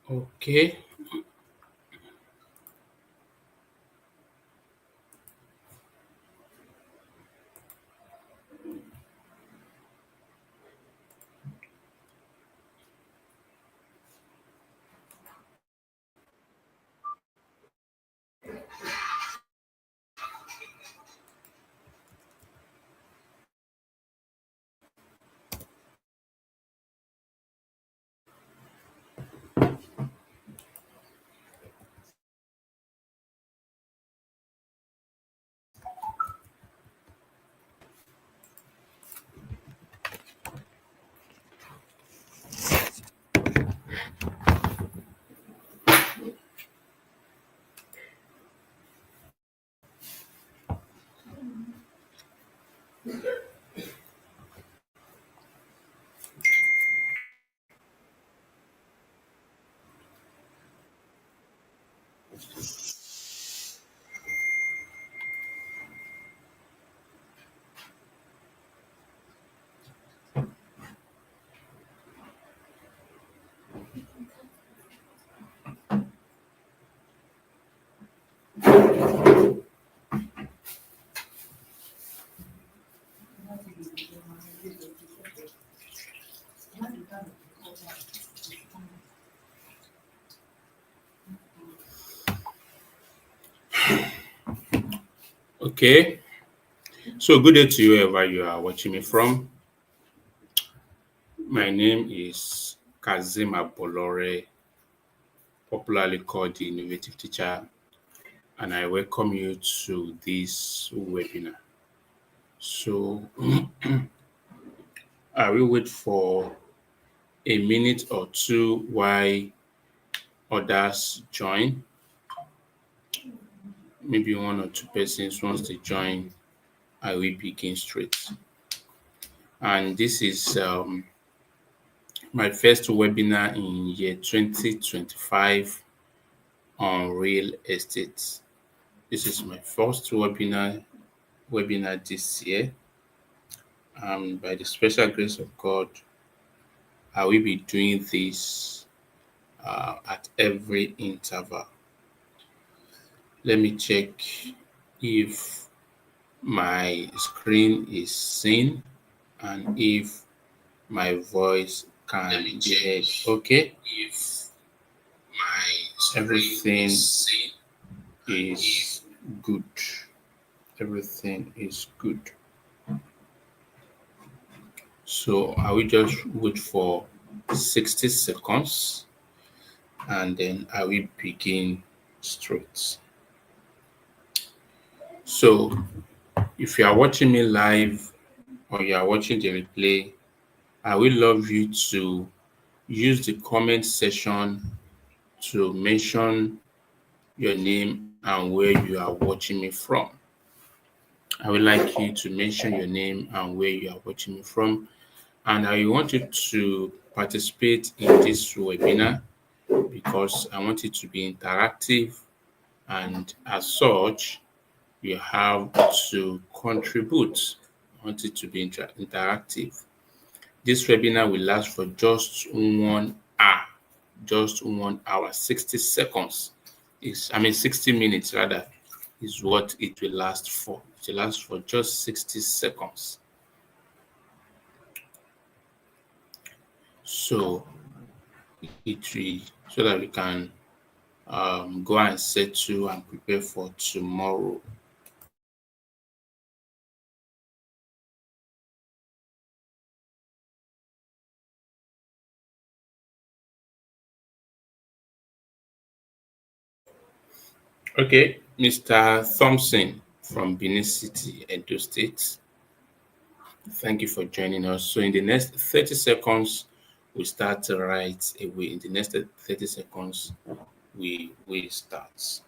Okay. Okay. So good day to you wherever you are watching me from. My name is Kazim Abolore, popularly called the Innovative Teacher, and I welcome you to this webinar. So I will wait for a minute or two while others join. Maybe one or two persons once they join, I will begin straight. And this is my first webinar in year 2025 on real estate. This is my first webinar this year. And by the special grace of God, I will be doing this at every interval. Let me check if my screen is seen and if my voice can be heard. Okay. If everything is good. Everything is good. So I will just wait for 60 seconds and then I will begin straight. So if you are watching me live or you are watching the replay, I will love you to use the comment section to mention your name and where you are watching me from. I would like you to mention your name and where you are watching me from. And I want you to participate in this webinar because I want it to be interactive, and as such, you have to contribute. I want it to be interactive. This webinar will last for just 1 hour, 60 seconds. 60 minutes rather, is what it will last for. It will last for just 60 seconds. So so that we can go and settle and prepare for tomorrow. Okay, Mr. Thompson from Benin City, Edo State. Thank you for joining us. So in the next 30 seconds, we start right away. In the next 30 seconds, we will start.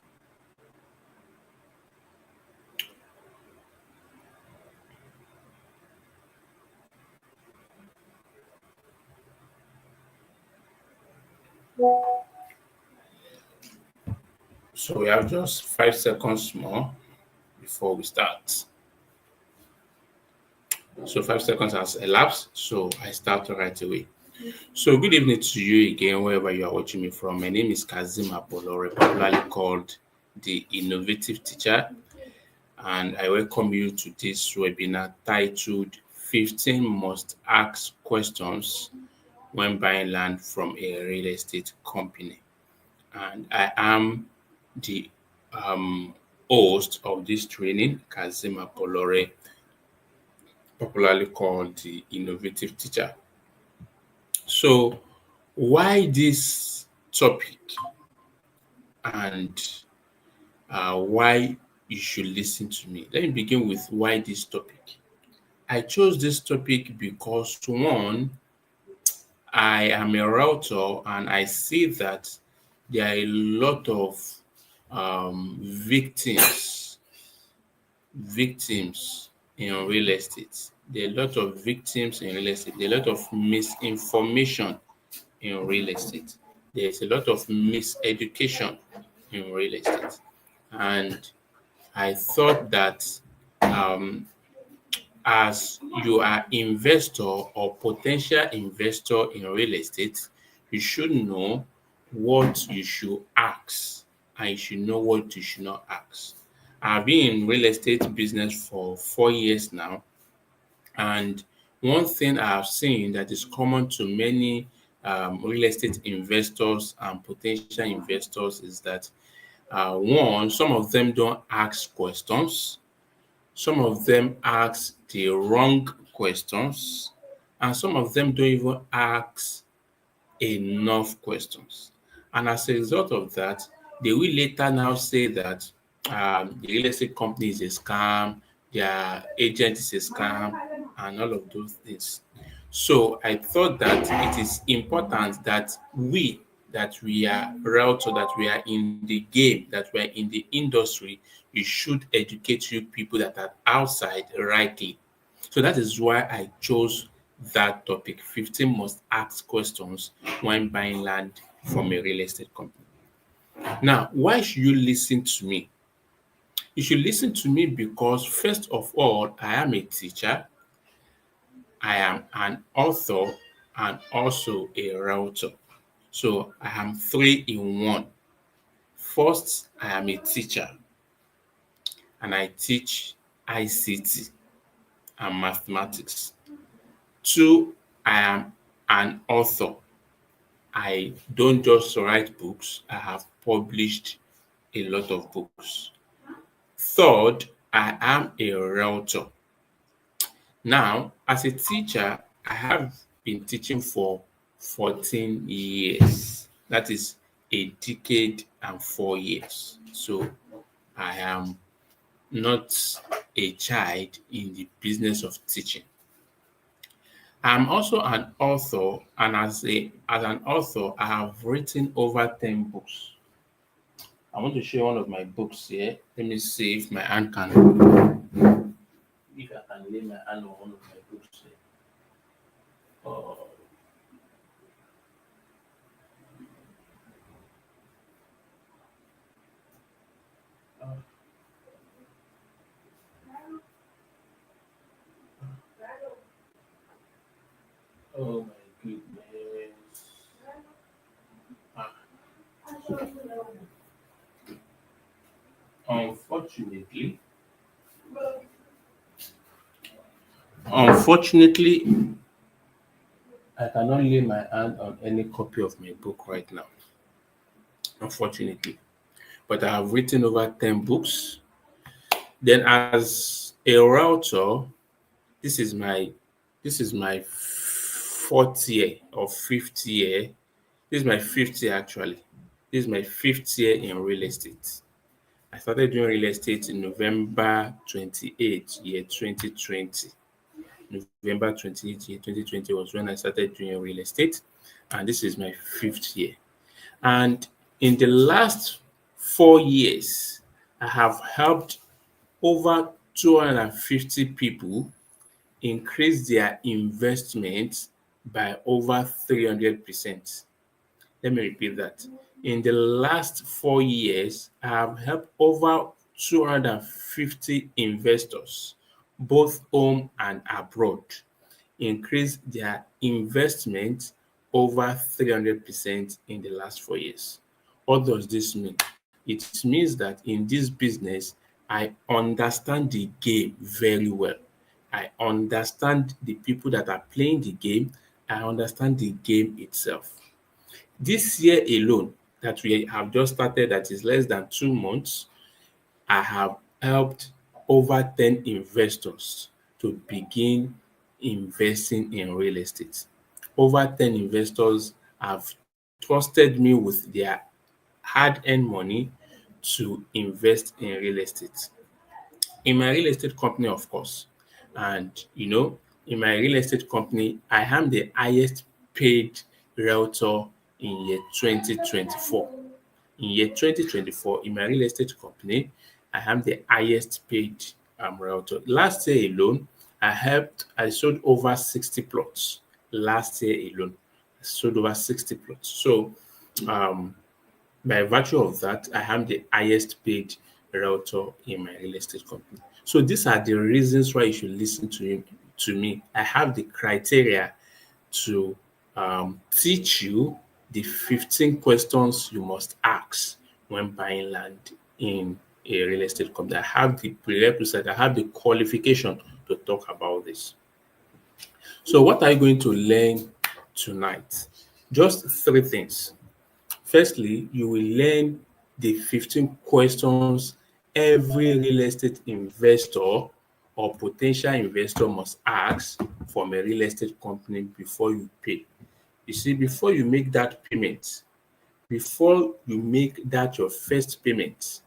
So we have just 5 seconds more before we start. So 5 seconds has elapsed, so I start right away. So, good evening to you again, wherever you are watching me from. My name is Kazim Abolore, popularly called the Innovative Teacher, and I welcome you to this webinar titled 15 Must Ask Questions When Buying Land from a Real Estate Company. And I am the host of this training, Kazim Abolore, popularly called the Innovative Teacher. So, why this topic and why you should listen to me? Let me begin with why this topic. I chose this topic because one, I am a realtor and I see that there are a lot of victims in real estate. There are a lot of victims in real estate. There are a lot of misinformation in real estate. There's a lot of miseducation in real estate. And I thought that um, as you are investor or potential investor in real estate, you should know what you should ask and you should know what you should not ask. I've been in real estate business for 4 years now, and one thing I have seen that is common to many real estate investors and potential investors is that one, some of them don't ask questions, some of them ask the wrong questions, and some of them don't even ask enough questions. And as a result of that, they will later now say that the real estate company is a scam, their agent is a scam, and all of those things. So I thought that it is important that we are realtor, that we are in the game, that we are in the industry, we should educate you people that are outside rightly. So that is why I chose that topic, 15 must ask questions when buying land from a real estate company. Now, why should you listen to me? You should listen to me because, first of all, I am a teacher, I am an author, and also a realtor. So I am three in one. First, I am a teacher and I teach ICT and mathematics. Two, I am an author. I don't just write books, I have published a lot of books. Third, I am a realtor. Now, as a teacher, I have been teaching for 14 years. That is a decade and 4 years. So I am not a child in the business of teaching. I'm also an author, and as an author, I have written over 10 books. I want to share one of my books here. Let me see if my hand can, if I can lay my hand on one of my books here. Oh, oh my goodness. Ah, unfortunately, unfortunately, I cannot lay my hand on any copy of my book right now. Unfortunately, but I have written over 10 books. Then, as a realtor, this is my this is my fourth year or fifth year. This is my fifth year actually. This is my fifth year in real estate. I started doing real estate in November 28th, year 2020. November 28th, year 2020 was when I started doing real estate, and this is my fifth year. And in the last 4 years, I have helped over 250 people increase their investment by over 300%. Let me repeat that. In the last 4 years, I have helped over 250 investors, both home and abroad, increase their investment over 300% in the last 4 years. What does this mean? It means that in this business, I understand the game very well. I understand the people that are playing the game. I understand the game itself. This year alone, that we have just started, that is less than 2 months, I have helped over 10 investors to begin investing in real estate. Over 10 investors have trusted me with their hard earned money to invest in real estate. In my real estate company, of course. And in my real estate company, I am the highest paid realtor in year 2024. In year 2024, in my real estate company, I am the highest paid realtor. Last year alone, I sold over 60 plots. Last year alone, I sold over 60 plots. So, um, by virtue of that, I am the highest paid realtor in my real estate company. So these are the reasons why you should listen to me. I have the criteria to teach you the 15 questions you must ask when buying land in a real estate company. I have the prerequisite, I have the qualification to talk about this. So what are you going to learn tonight? Just three things. Firstly, you will learn the 15 questions every real estate investor or potential investor must ask from a real estate company before you pay. You see, before you make that payment, before you make that your first payment,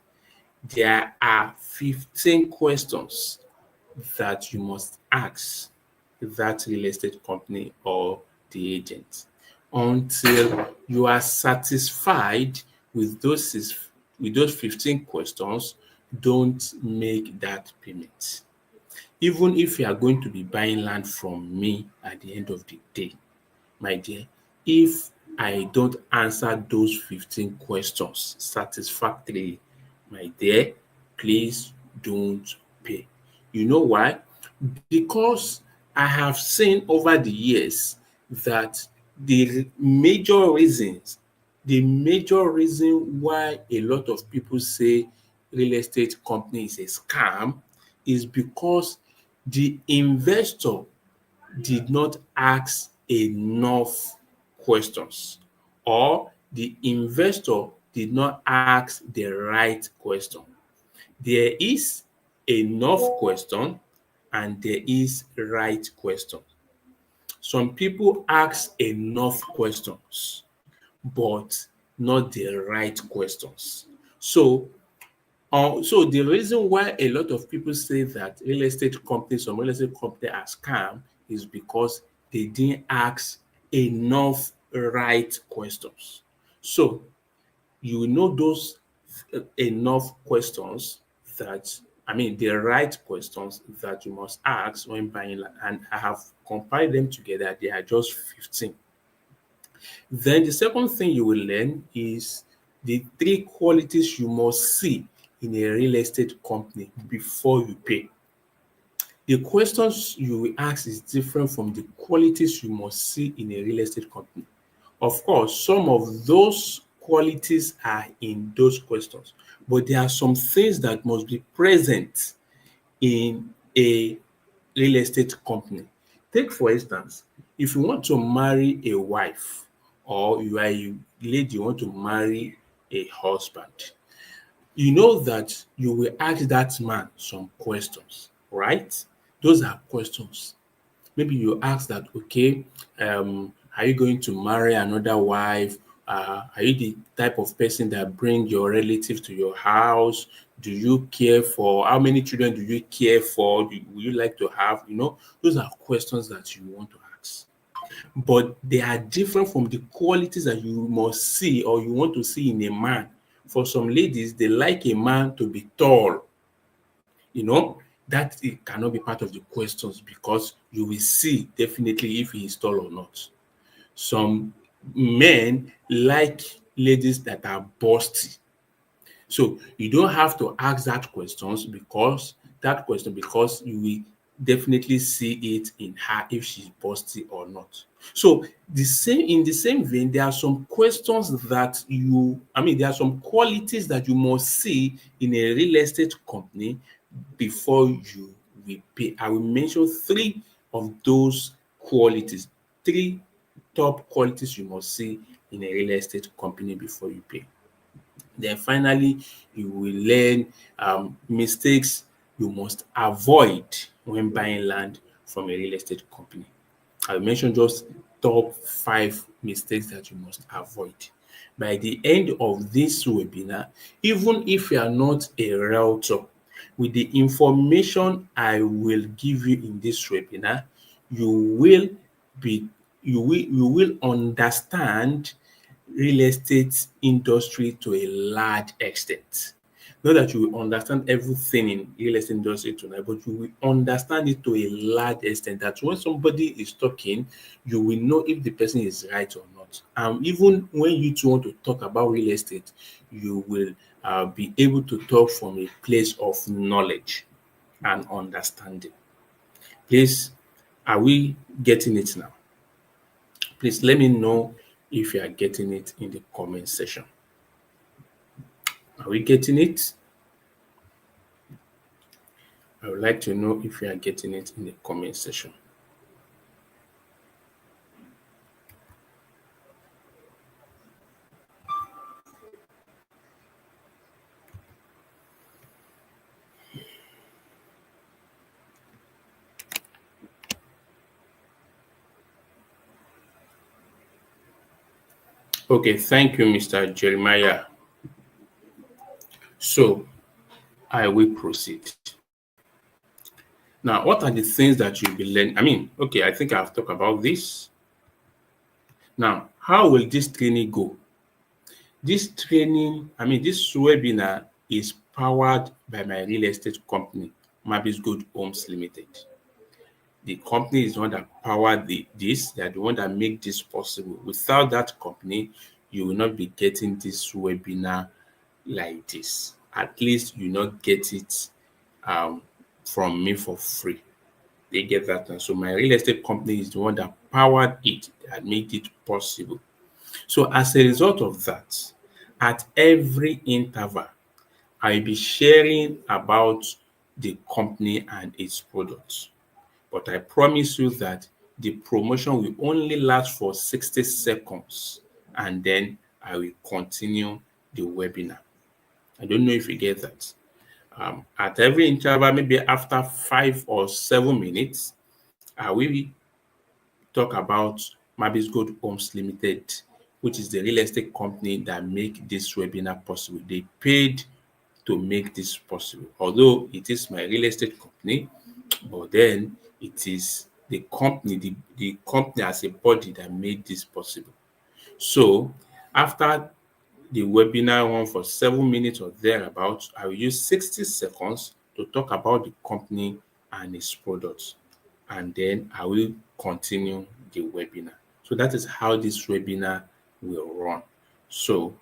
there are 15 questions that you must ask that real estate company or the agent until you are satisfied with those 15 questions. Don't make that payment. Even if you are going to be buying land from me at the end of the day, my dear, if I don't answer those 15 questions satisfactorily, my dear, please don't pay. You know why? Because I have seen over the years that the major reason why a lot of people say real estate company is a scam is because the investor did not ask enough questions, or the investor did not ask the right question. There is enough question and there is right question. Some people ask enough questions, but not the right questions. So the reason why a lot of people say that some real estate companies are scam is because they didn't ask enough right questions. So you know those enough questions the right questions that you must ask when buying land, and I have compiled them together. They are just 15. Then the second thing you will learn is the three qualities you must see in a real estate company before you pay. The questions you will ask is different from the qualities you must see in a real estate company. Of course, some of those qualities are in those questions, but there are some things that must be present in a real estate company. Take for instance, if you want to marry a wife, or you are a lady, you want to marry a husband, you know that you will ask that man some questions, right? Those are questions. Maybe you ask that, okay, are you going to marry another wife? Are you the type of person that bring your relatives to your house? Do you care for how many children do you care for? Would you like to have? Those are questions that you want to ask. But they are different from the qualities that you must see or you want to see in a man. For some ladies, they like a man to be tall. That it cannot be part of the questions because you will see definitely if he is tall or not. Some men like ladies that are busty. So you don't have to ask that question because you will definitely see it in her if she's busty or not. So in the same vein, there are some questions that there are some qualities that you must see in a real estate company before you will pay. I will mention three of those qualities, three top qualities you must see in a real estate company before you pay. Then finally, you will learn mistakes you must avoid when buying land from a real estate company. I mentioned just top 5 mistakes that you must avoid. By the end of this webinar, even if you are not a realtor, with the information I will give you in this webinar, you will be you will understand real estate industry to a large extent. Not that you will understand everything in real estate industry tonight, but you will understand it to a large extent that when somebody is talking, you will know if the person is right or not. Even when you two want to talk about real estate, you will be able to talk from a place of knowledge and understanding. Please, are we getting it now? Please let me know if you are getting it in the comment section. Are we getting it? I would like to know if you are getting it in the comment section. Okay, thank you, Mr. Jeremiah. So I will proceed. Now, what are the things that you'll be learning? Okay, I think I've talked about this. Now, how will this training go? This webinar is powered by my real estate company, Mabis Good Homes Limited. The company is the one that powered this. They are the one that make this possible. Without that company, you will not be getting this webinar like this. At least you not get it from me for free. They get that. And so my real estate company is the one that powered it, that made it possible. So as a result of that, at every interval, I'll be sharing about the company and its products. But I promise you that the promotion will only last for 60 seconds and then I will continue the webinar. I don't know if you get that. At every interval, maybe after 5 or 7 minutes, I will talk about Mabis Good Homes Limited, which is the real estate company that make this webinar possible. They paid to make this possible. Although it is my real estate company, but then it is the company, the company as a body that made this possible. So after the webinar run for 7 minutes or thereabouts, I will use 60 seconds to talk about the company and its products. And then I will continue the webinar. So that is how this webinar will run. So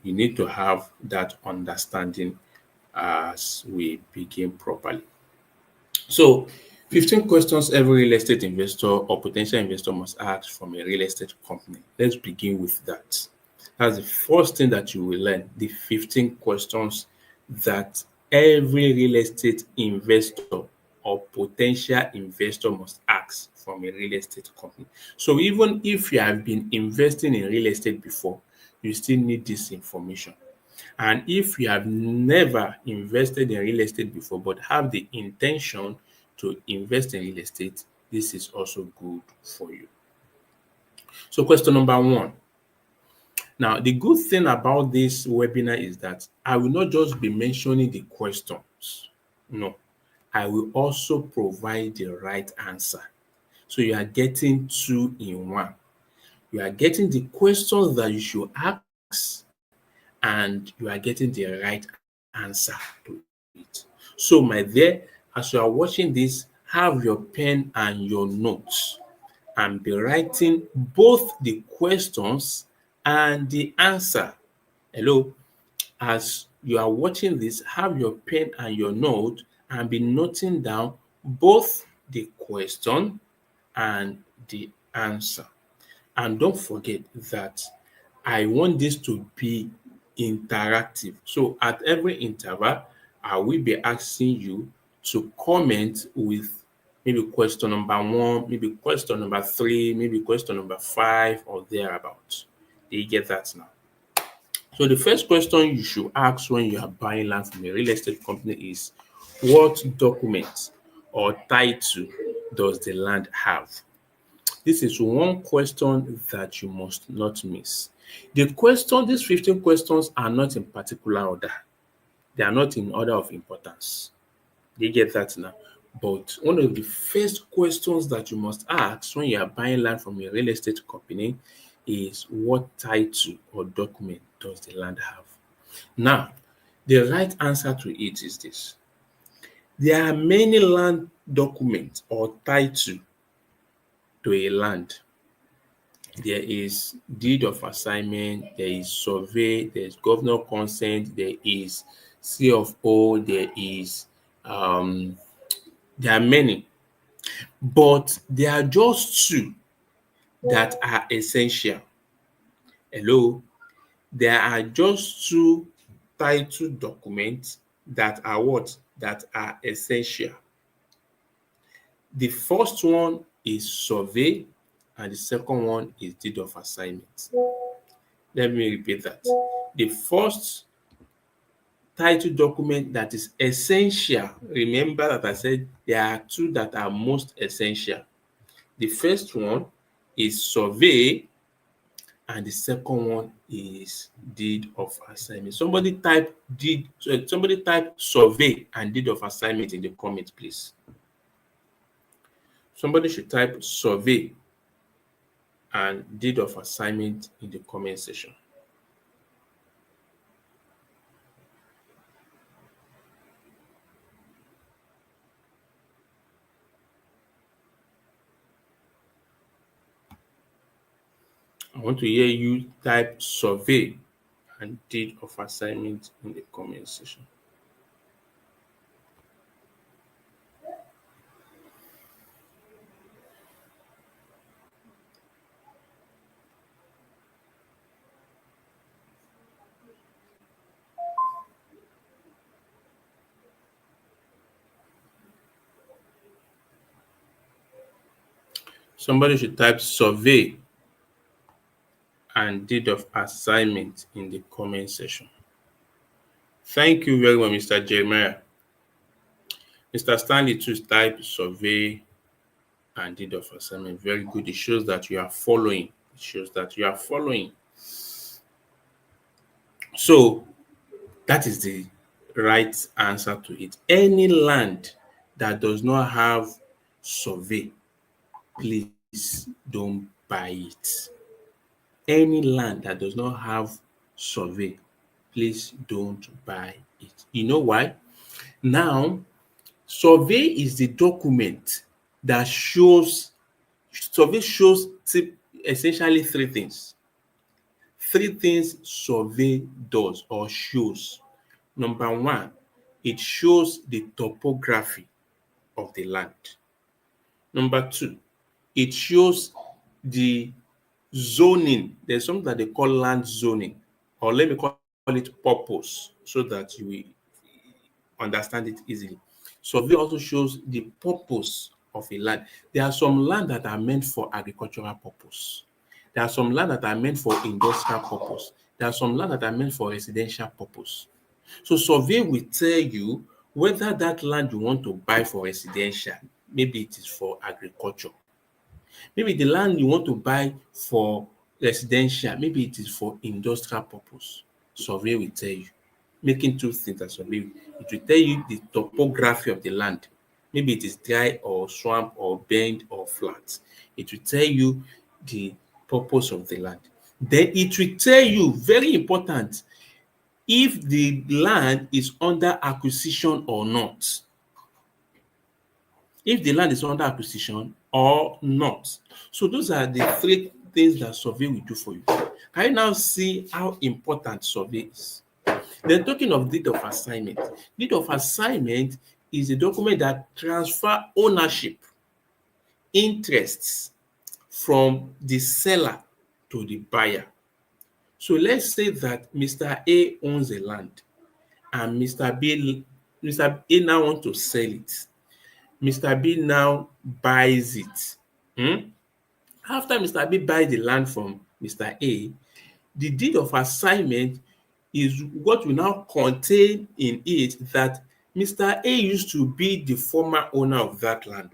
you need to have that understanding as we begin properly. So 15 questions every real estate investor or potential investor must ask from a real estate company. Let's begin with that. That's the first thing that you will learn, the 15 questions that every real estate investor or potential investor must ask from a real estate company. So even if you have been investing in real estate before, you still need this information. And if you have never invested in real estate before but have the intention to invest in real estate, this is also good for you. So question number 1. Now, the good thing about this webinar is that I will not just be mentioning the questions. No, I will also provide the right answer. So you are getting 2 in 1. You are getting the questions that you should ask and you are getting the right answer to it. So my dear, as you are watching this, have your pen and your notes and be writing both the questions and the answer. Hello, as you are watching this, have your pen and your note and be noting down both the question and the answer. And don't forget that I want this to be interactive. So at every interval, I will be asking you to comment with maybe question number 1, maybe question number 3, maybe question number 5 or thereabouts. Do you get that now? So the first question you should ask when you are buying land from a real estate company is, what document or title does the land have? This is one question that you must not miss. These 15 questions are not in particular order. They are not in order of importance. Do you get that now? But one of the first questions that you must ask when you are buying land from a real estate company is, what title or document does the land have? Now, the right answer to it is this. There are many land documents or title to a land. There is deed of assignment, there is survey, there is governor consent, there is C of O, there are many, but there are just two that are essential. Hello, there are just two title documents that are what? That are essential. The first one is survey and the second one is deed of assignment. Let me repeat that. The first title document that is essential, remember that I said there are two that are most essential. The first one is survey and the second one is deed of assignment. Somebody type survey and deed of assignment in the comment, please. Somebody should type survey and deed of assignment in the comment section. I want to hear you type survey and deed of assignment in the comment section. Somebody should type survey and deed of assignment in the comment section. Thank you very much, Mr. Jeremiah. Mr. Stanley too type survey and deed of assignment. Very good. It shows that you are following. It shows that you are following. So that is the right answer to it. Any land that does not have survey, please don't buy it. Any land that does not have survey, please don't buy it. You know why? Now, survey is the document that shows essentially three things. Three things survey does or shows. Number one, it shows the topography of the land. Number two, it shows the zoning. There's something that they call land zoning, or let me call it purpose, so that you will understand it easily. Survey also shows the purpose of a land. There are some land that are meant for agricultural purpose. There are some land that are meant for industrial purpose. There are some land that are meant for residential purpose. So survey will tell you whether that land you want to buy for residential, maybe it is for agriculture. Maybe the land you want to buy for residential, maybe it is for industrial purpose. Survey will tell you. Making two things that survey, it will tell you the topography of the land. Maybe it is dry or swamp or bend or flat. It will tell you the purpose of the land. Then it will tell you, very important, if the land is under acquisition or not. If the land is under acquisition or not. So those are the three things that survey will do for you. Can you now see how important survey is? Then talking of deed of assignment. Deed of assignment is a document that transfer ownership, interests, from the seller to the buyer. So let's say that Mr. A owns a land and Mr. A now wants to sell it. Mr. B now buys it. After Mr. B buys the land from Mr. A, the deed of assignment is what will now contain in it that Mr. A used to be the former owner of that land,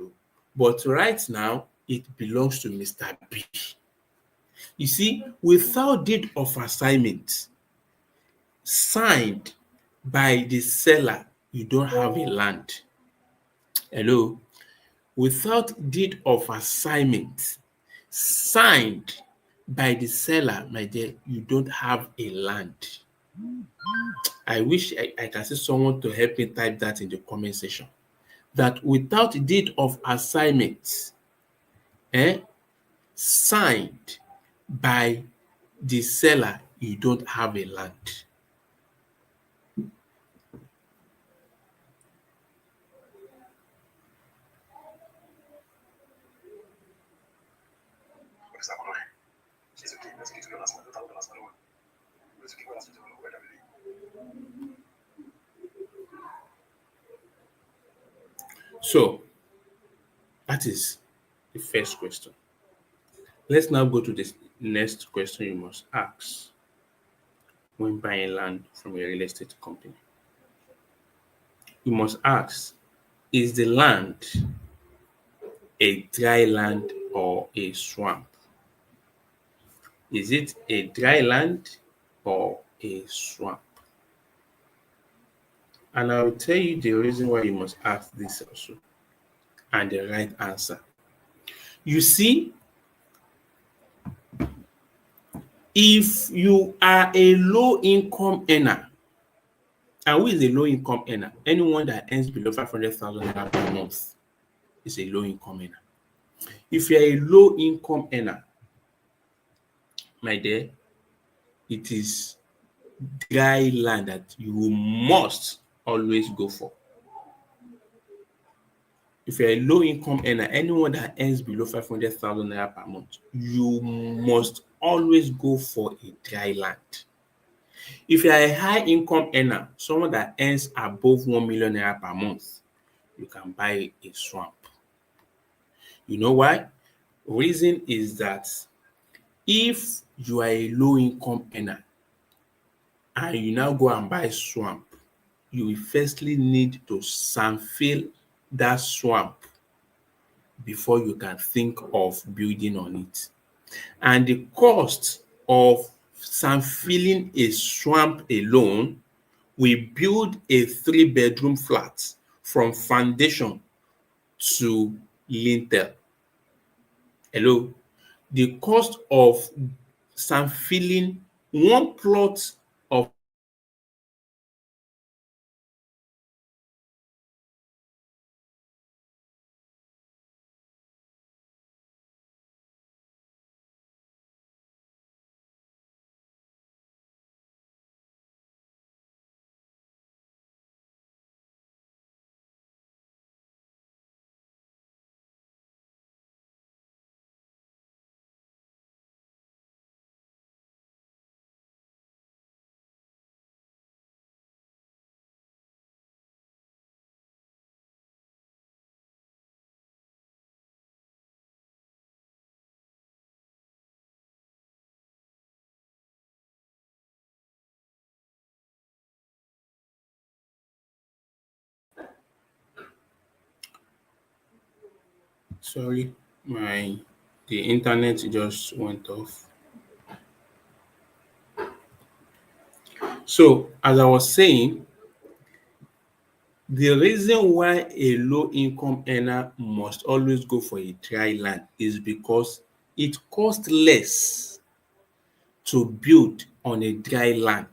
but right now it belongs to Mr. B. You see, without deed of assignment signed by the seller, you don't have a land. Hello? Without deed of assignment signed by the seller, my dear, you don't have a land. I wish I can see someone to help me type that in the comment section. That without deed of assignment signed by the seller, you don't have a land. So that is the first question. Let's now go to the next question you must ask when buying land from a real estate company. You must ask, is the land a dry land or a swamp? Is it a dry land or a swamp? And I will tell you the reason why you must ask this also and the right answer. You see, if you are a low income earner, and who is a low income earner? Anyone that earns below 500,000 naira per month is a low income earner. If you are a low income earner, my dear, it is dry land that you must always go for. If you're a low income earner, anyone that earns below 500,000 naira per month, you must always go for a dry land. If you're a high income earner, someone that earns above 1 million naira per month, you can buy a swamp. You know why? Reason is that if you are a low income earner and you now go and buy swamp, you will firstly need to sand fill that swamp before you can think of building on it. And the cost of sand filling a swamp alone will build a 3-bedroom flat from foundation to lintel. Hello? The cost of sand filling one plot of sorry, the internet just went off. So as I was saying, the reason why a low income earner must always go for a dry land is because it costs less to build on a dry land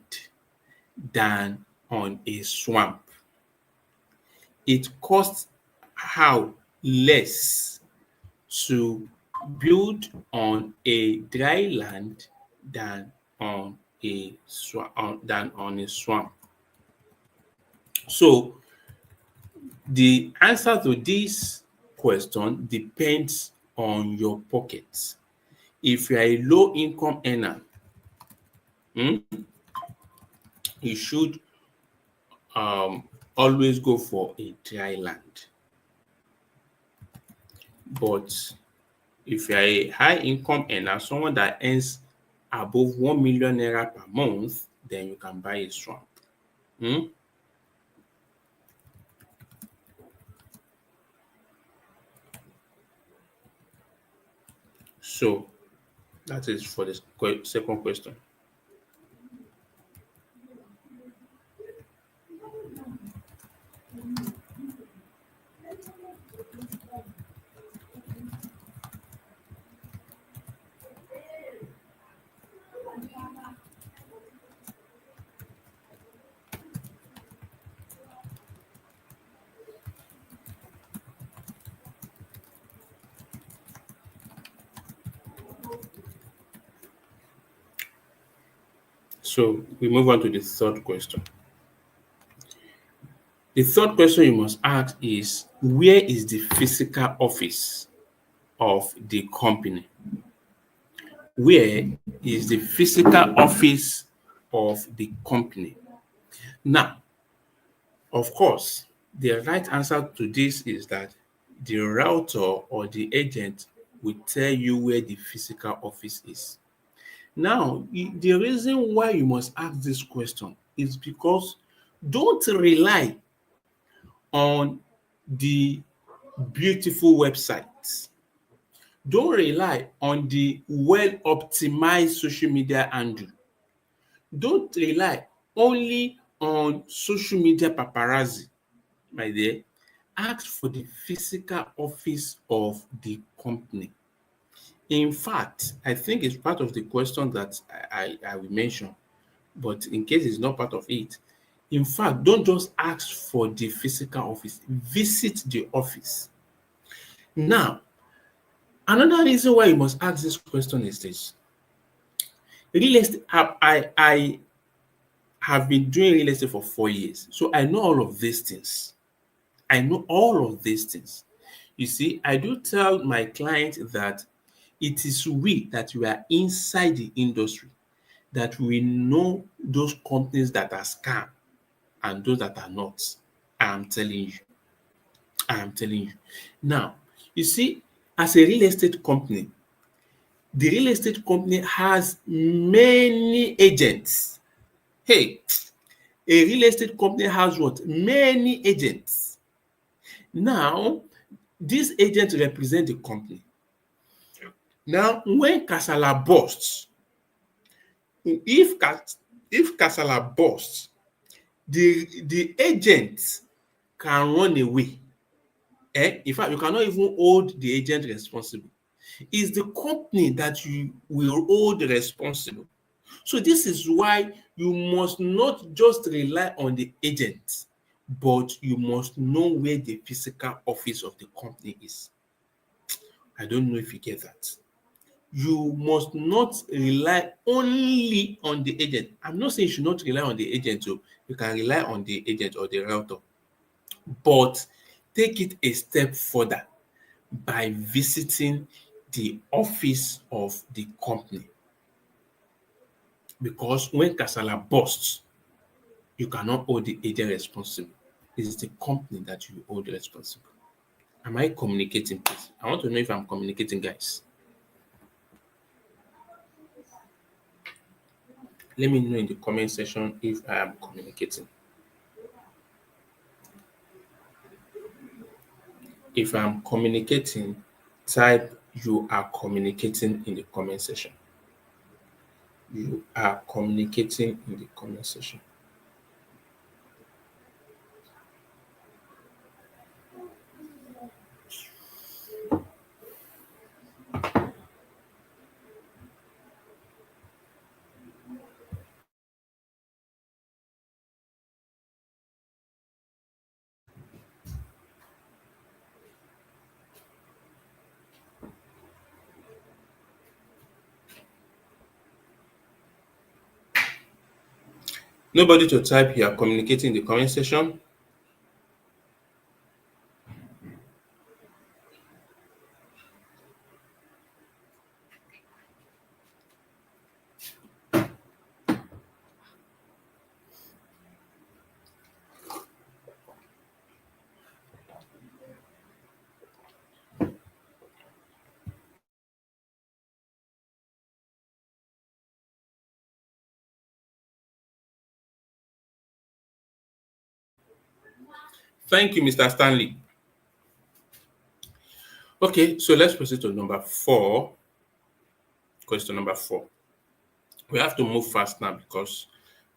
than on a swamp. It costs how less to build on a dry land than on a swamp. So the answer to this question depends on your pocket. If you are a low income earner, you should always go for a dry land. But if you are a high income earner, someone that earns above 1 million naira per month, then you can buy a swamp. So that is for the second question. So we move on to the third question. The third question you must ask is, where is the physical office of the company? Where is the physical office of the company? Now, of course, the right answer to this is that the router or the agent will tell you where the physical office is. Now, the reason why you must ask this question is because don't rely on the beautiful websites. Don't rely on the well-optimized social media handle. Don't rely only on social media paparazzi, my dear. Ask for the physical office of the company. In fact, I think it's part of the question that I will mention, but in case it's not part of it, in fact, don't just ask for the physical office, visit the office. Now, another reason why you must ask this question is this. Real estate, I have been doing real estate for 4 years, so I know all of these things. I know all of these things. You see, I do tell my clients that it is we that we are inside the industry that we know those companies that are scam and those that are not. I am telling you. I am telling you. Now, you see, as a real estate company, the real estate company has many agents. Hey, a real estate company has what? Many agents. Now, these agents represent the company. Now, when Kasala bursts, if Kasala bursts, the agent can run away. In fact, you cannot even hold the agent responsible. It's the company that you will hold responsible. So this is why you must not just rely on the agent, but you must know where the physical office of the company is. I don't know if you get that. You must not rely only on the agent. I'm not saying you should not rely on the agent. So you can rely on the agent or the router, but take it a step further by visiting the office of the company. Because when Kasala bursts, you cannot hold the agent responsible. It is the company that you hold responsible. Am I communicating, please? I want to know if I'm communicating, guys. Let me know in the comment section if I am communicating. If I'm communicating, type "you are communicating" in the comment section. You are communicating in the comment section. Nobody to type "you are communicating" in the comment section. Thank you, Mr. Stanley. Okay, so let's proceed to number 4. Question number 4. We have to move fast now because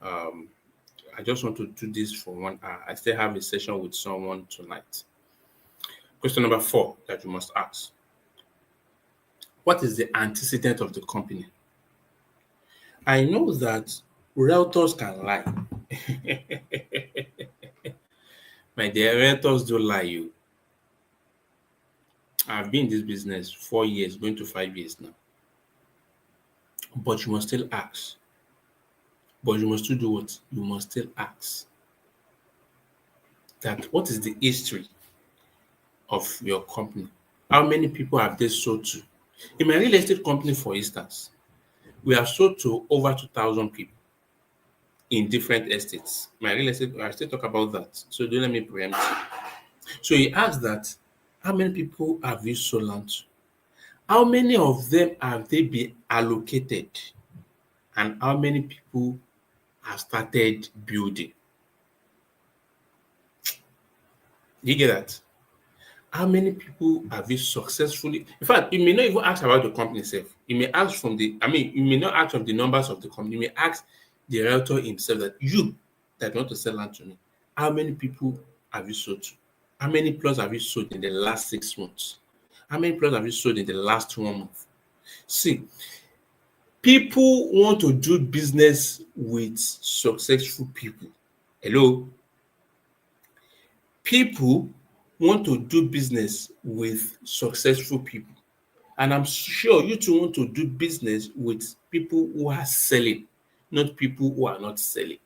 um, I just want to do this for 1 hour. I still have a session with someone tonight. Question number 4 that you must ask. What is the antecedent of the company? I know that realtors can lie. My dear, realtors don't lie you. I've been in this business 4 years, going to 5 years now. But you must still ask. But you must still do what? You must still ask. That what is the history of your company? How many people have they sold to? In my real estate company, for instance, we have sold to over 2,000 people in different estates. My real estate, I still talk about that. So don't let me preempt you. So he asked that, how many people have you sold land to? How many of them have they been allocated? And how many people have started building? Do you get that? How many people have you successfully? In fact, you may not even ask about the company itself. You may ask from the, you may not ask from the numbers of the company. You may ask the realtor himself that you that want to sell land to me, how many people have you sold to? How many plots have you sold in the last 6 months? How many plots have you sold in the last 1 month? See, people want to do business with successful people. Hello? People want to do business with successful people. And I'm sure you too want to do business with people who are selling, not people who are not selling.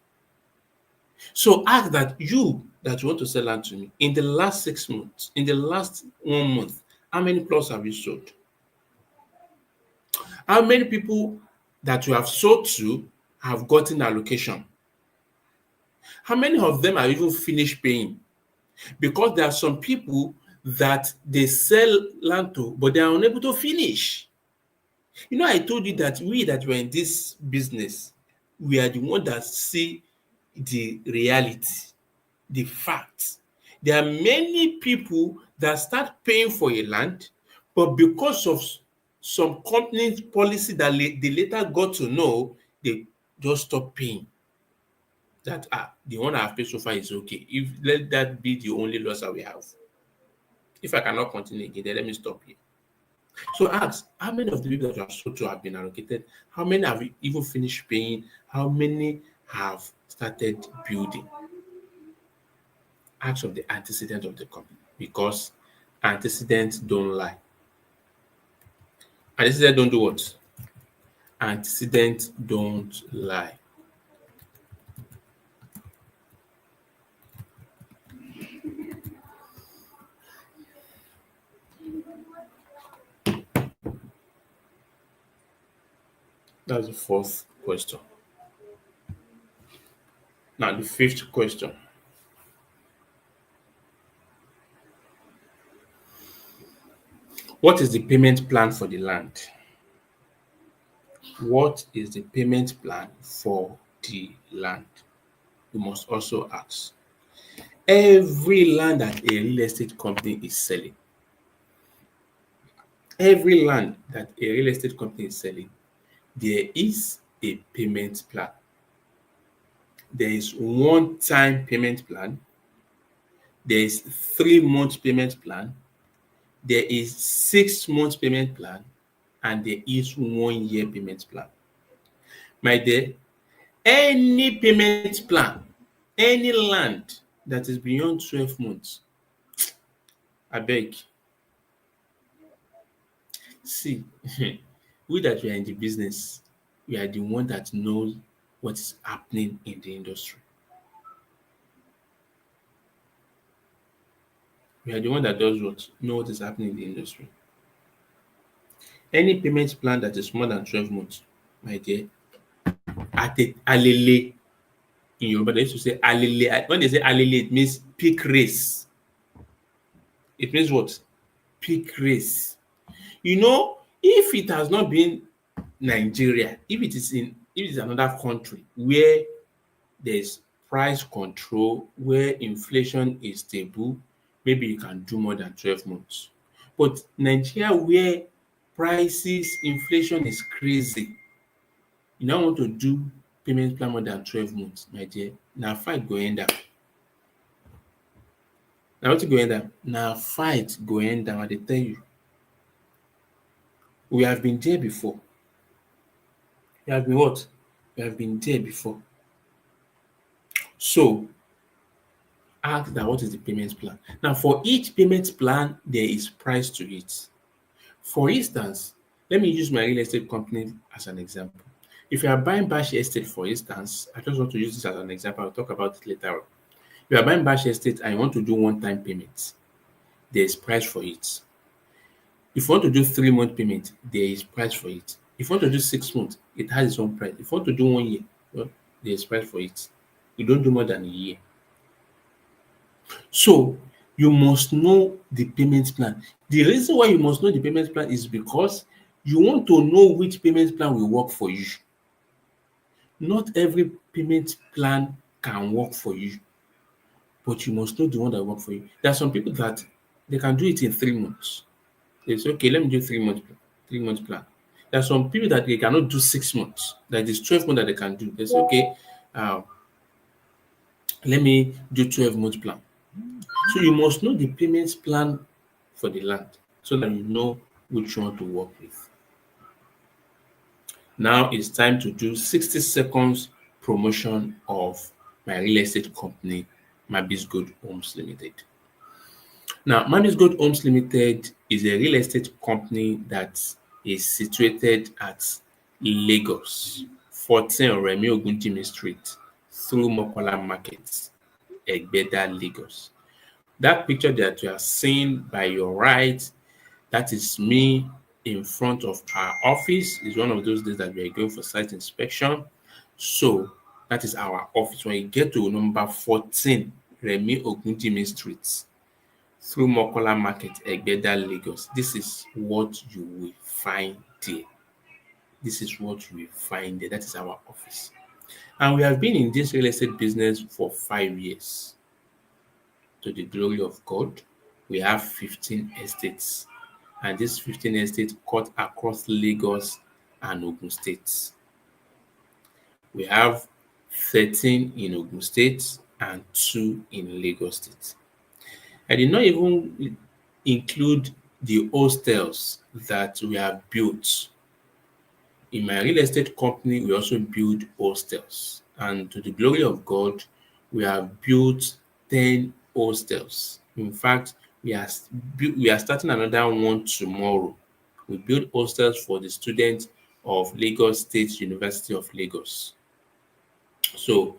So ask that you that you want to sell land to me in the last 6 months, in the last 1 month, how many plots have you sold? How many people that you have sold to have gotten allocation? How many of them have even finished paying? Because there are some people that they sell land to, but they are unable to finish. You know, I told you that we that were in this business, we are the one that see the reality, the facts. There are many people that start paying for a land, but because of some company's policy that they later got to know, they just stop paying. That the one I have paid so far is okay. If let that be the only loss that we have. If I cannot continue again, then let me stop here. So ask, how many of the people that you have sold to have been allocated? How many have even finished paying? How many have started building? Ask of the antecedent of the company because antecedents don't lie. Antecedents don't do what? Antecedents don't lie. That's the 4th question. Now, the 5th question. What is the payment plan for the land? What is the payment plan for the land? You must also ask. Every land that a real estate company is selling, every land that a real estate company is selling, there is a payment plan. There is one-time payment plan. There is 3-month payment plan. There is 6-month payment plan. And there is 1-year payment plan. My dear, any payment plan, any land that is beyond 12 months, I beg. See, we that we are in the business, we are the one that knows what is happening in the industry. We are the one that does what? Know what is happening in the industry. Any payment plan that is more than 12 months, my dear, alele in Yoruba, they used to say alele. When they say alele, it means peak race. It means what? Peak race. You know, if it has not been Nigeria, if it is another country where there's price control where inflation is stable, maybe you can do more than 12 months. But Nigeria where prices, inflation is crazy, you now want to do payment plan more than 12 months, my dear, na fight go end up. Na wetin go end up? Na fight go end down, I dey tell you. We have been there before. We have been what? We have been there before. So ask that what is the payment plan? Now for each payment plan, there is price to it. For instance, let me use my real estate company as an example. If you are buying Bashi Estate, for instance, I just want to use this as an example. I'll talk about it later on. If you are buying Bashi Estate and you want to do one-time payment, there is price for it. If you want to do 3-month payment, there is price for it. If you want to do 6 months, it has its own price. If you want to do 1 year, well, there is price for it. You don't do more than a year. So you must know the payment plan. The reason why you must know the payment plan is because you want to know which payment plan will work for you. Not every payment plan can work for you, but you must know the one that works for you. There are some people that they can do it in 3 months. They say, okay, let me do 3 months plan. There are some people that they cannot do 6 months. That is 12 months that they can do. They say, okay, let me do 12-month plan. So you must know the payments plan for the land so that you know which one to work with. Now it's time to do 60 seconds promotion of my real estate company, Mabis Gold Homes Limited. Now, Mabis Gold Homes Limited is a real estate company that is situated at Lagos, 14 Remi Ogunjimi Street, through Mokola Market, Egbeda, Lagos. That picture that you are seeing by your right, that is me in front of our office. Is one of those days that we are going for site inspection. So that is our office. When you get to number 14 Remi Ogunjimi Street, through Mokola Market, Egbeda, Lagos, this is what you will find there. This is what you will find there. That is our office. And we have been in this real estate business for 5 years. To the glory of God, we have 15 estates. And these 15 estates cut across Lagos and Ogun States. We have 13 in Ogun State and 2 in Lagos State. I did not even include the hostels that we have built. In my real estate company, we also build hostels. And to the glory of God, we have built 10 hostels. In fact, we are starting another one tomorrow. We build hostels for the students of Lagos State University of Lagos. So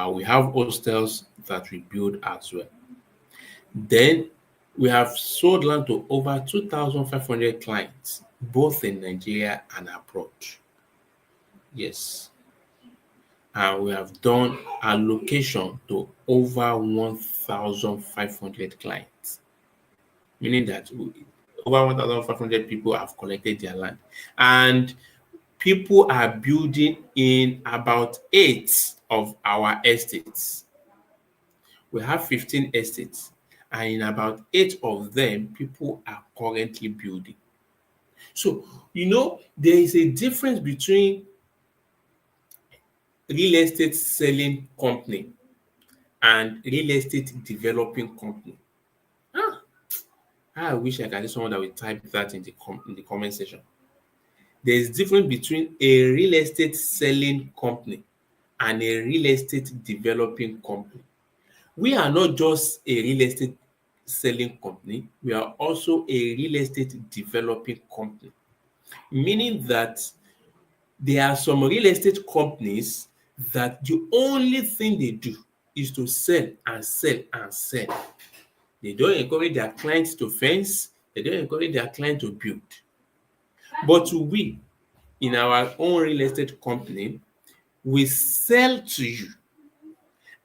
we have hostels that we build as well. Then we have sold land to over 2,500 clients, both in Nigeria and abroad. Yes. And we have done allocation to over 1,500 clients, meaning that over 1,500 people have collected their land. And people are building in about 8 of our estates. We have 15 estates, and in about 8 of them, people are currently building. So, there is a difference between real estate selling company and real estate developing company. I wish I could see someone that will type that in the comment section. There is difference between a real estate selling company and a real estate developing company. We are not just a real estate selling company, we are also a real estate developing company. Meaning that there are some real estate companies that the only thing they do is to sell and sell and sell. They don't encourage their clients to fence, they don't encourage their clients to build. But we, in our own real estate company, we sell to you,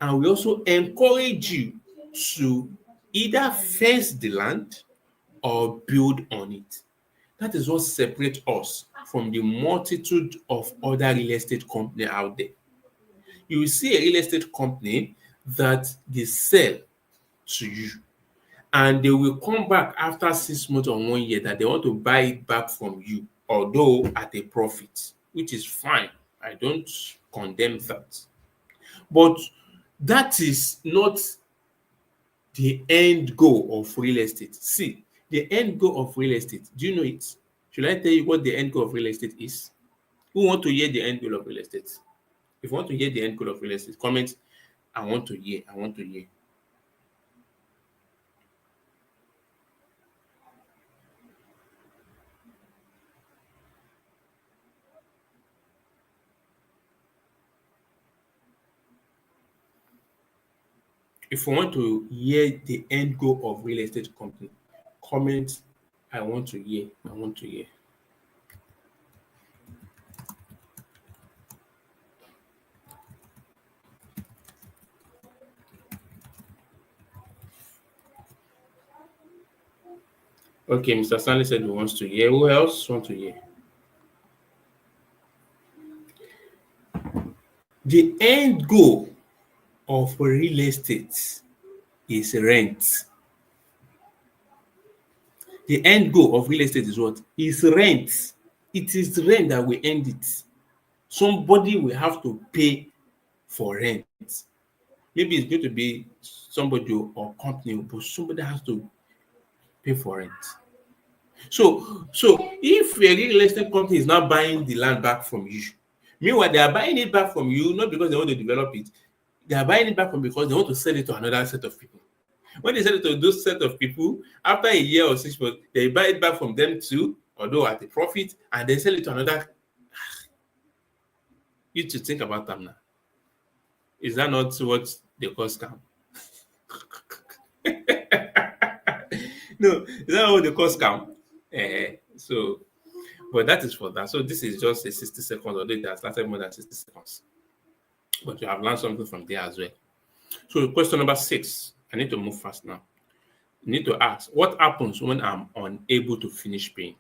and we also encourage you to either fence the land or build on it. That is what separates us from the multitude of other real estate companies out there. you will see a real estate company that they sell to you, and they will come back after 6 months or 1 year that they want to buy it back from you, although at a profit, which is fine. I don't condemn that. But that is not the end goal of real estate. See, the end goal of real estate, do you know it? Should I tell you what the end goal of real estate is? Who want to hear the end goal of real estate? If you want to hear the end goal of real estate, comment, I want to hear. I want to hear. If you want to hear the end goal of real estate company, comment, I want to hear. I want to hear. Okay, Mr. Stanley said he wants to hear. Who else wants to hear? The end goal of real estate is rent. The end goal of real estate is what? Is rent. It is rent that will end it. Somebody will have to pay for rent. Maybe it's going to be somebody or company, but somebody has to pay for rent. So if a real estate company is now buying the land back from you, meanwhile they are buying it back from you not because they want to develop it, they are buying it back from because they want to sell it to another set of people. When they sell it to those set of people, after a year or 6 months, they buy it back from them too, although at a profit, and they sell it to another. You to think about them now. Is that not what they call scam? No, is that not what they call scam? So, but that is for that. So this is just a 60 seconds, although it has started more than 60 seconds. But you have learned something from there as well. So question number 6. I need to move fast now. You need to ask, what happens when I'm unable to finish paying?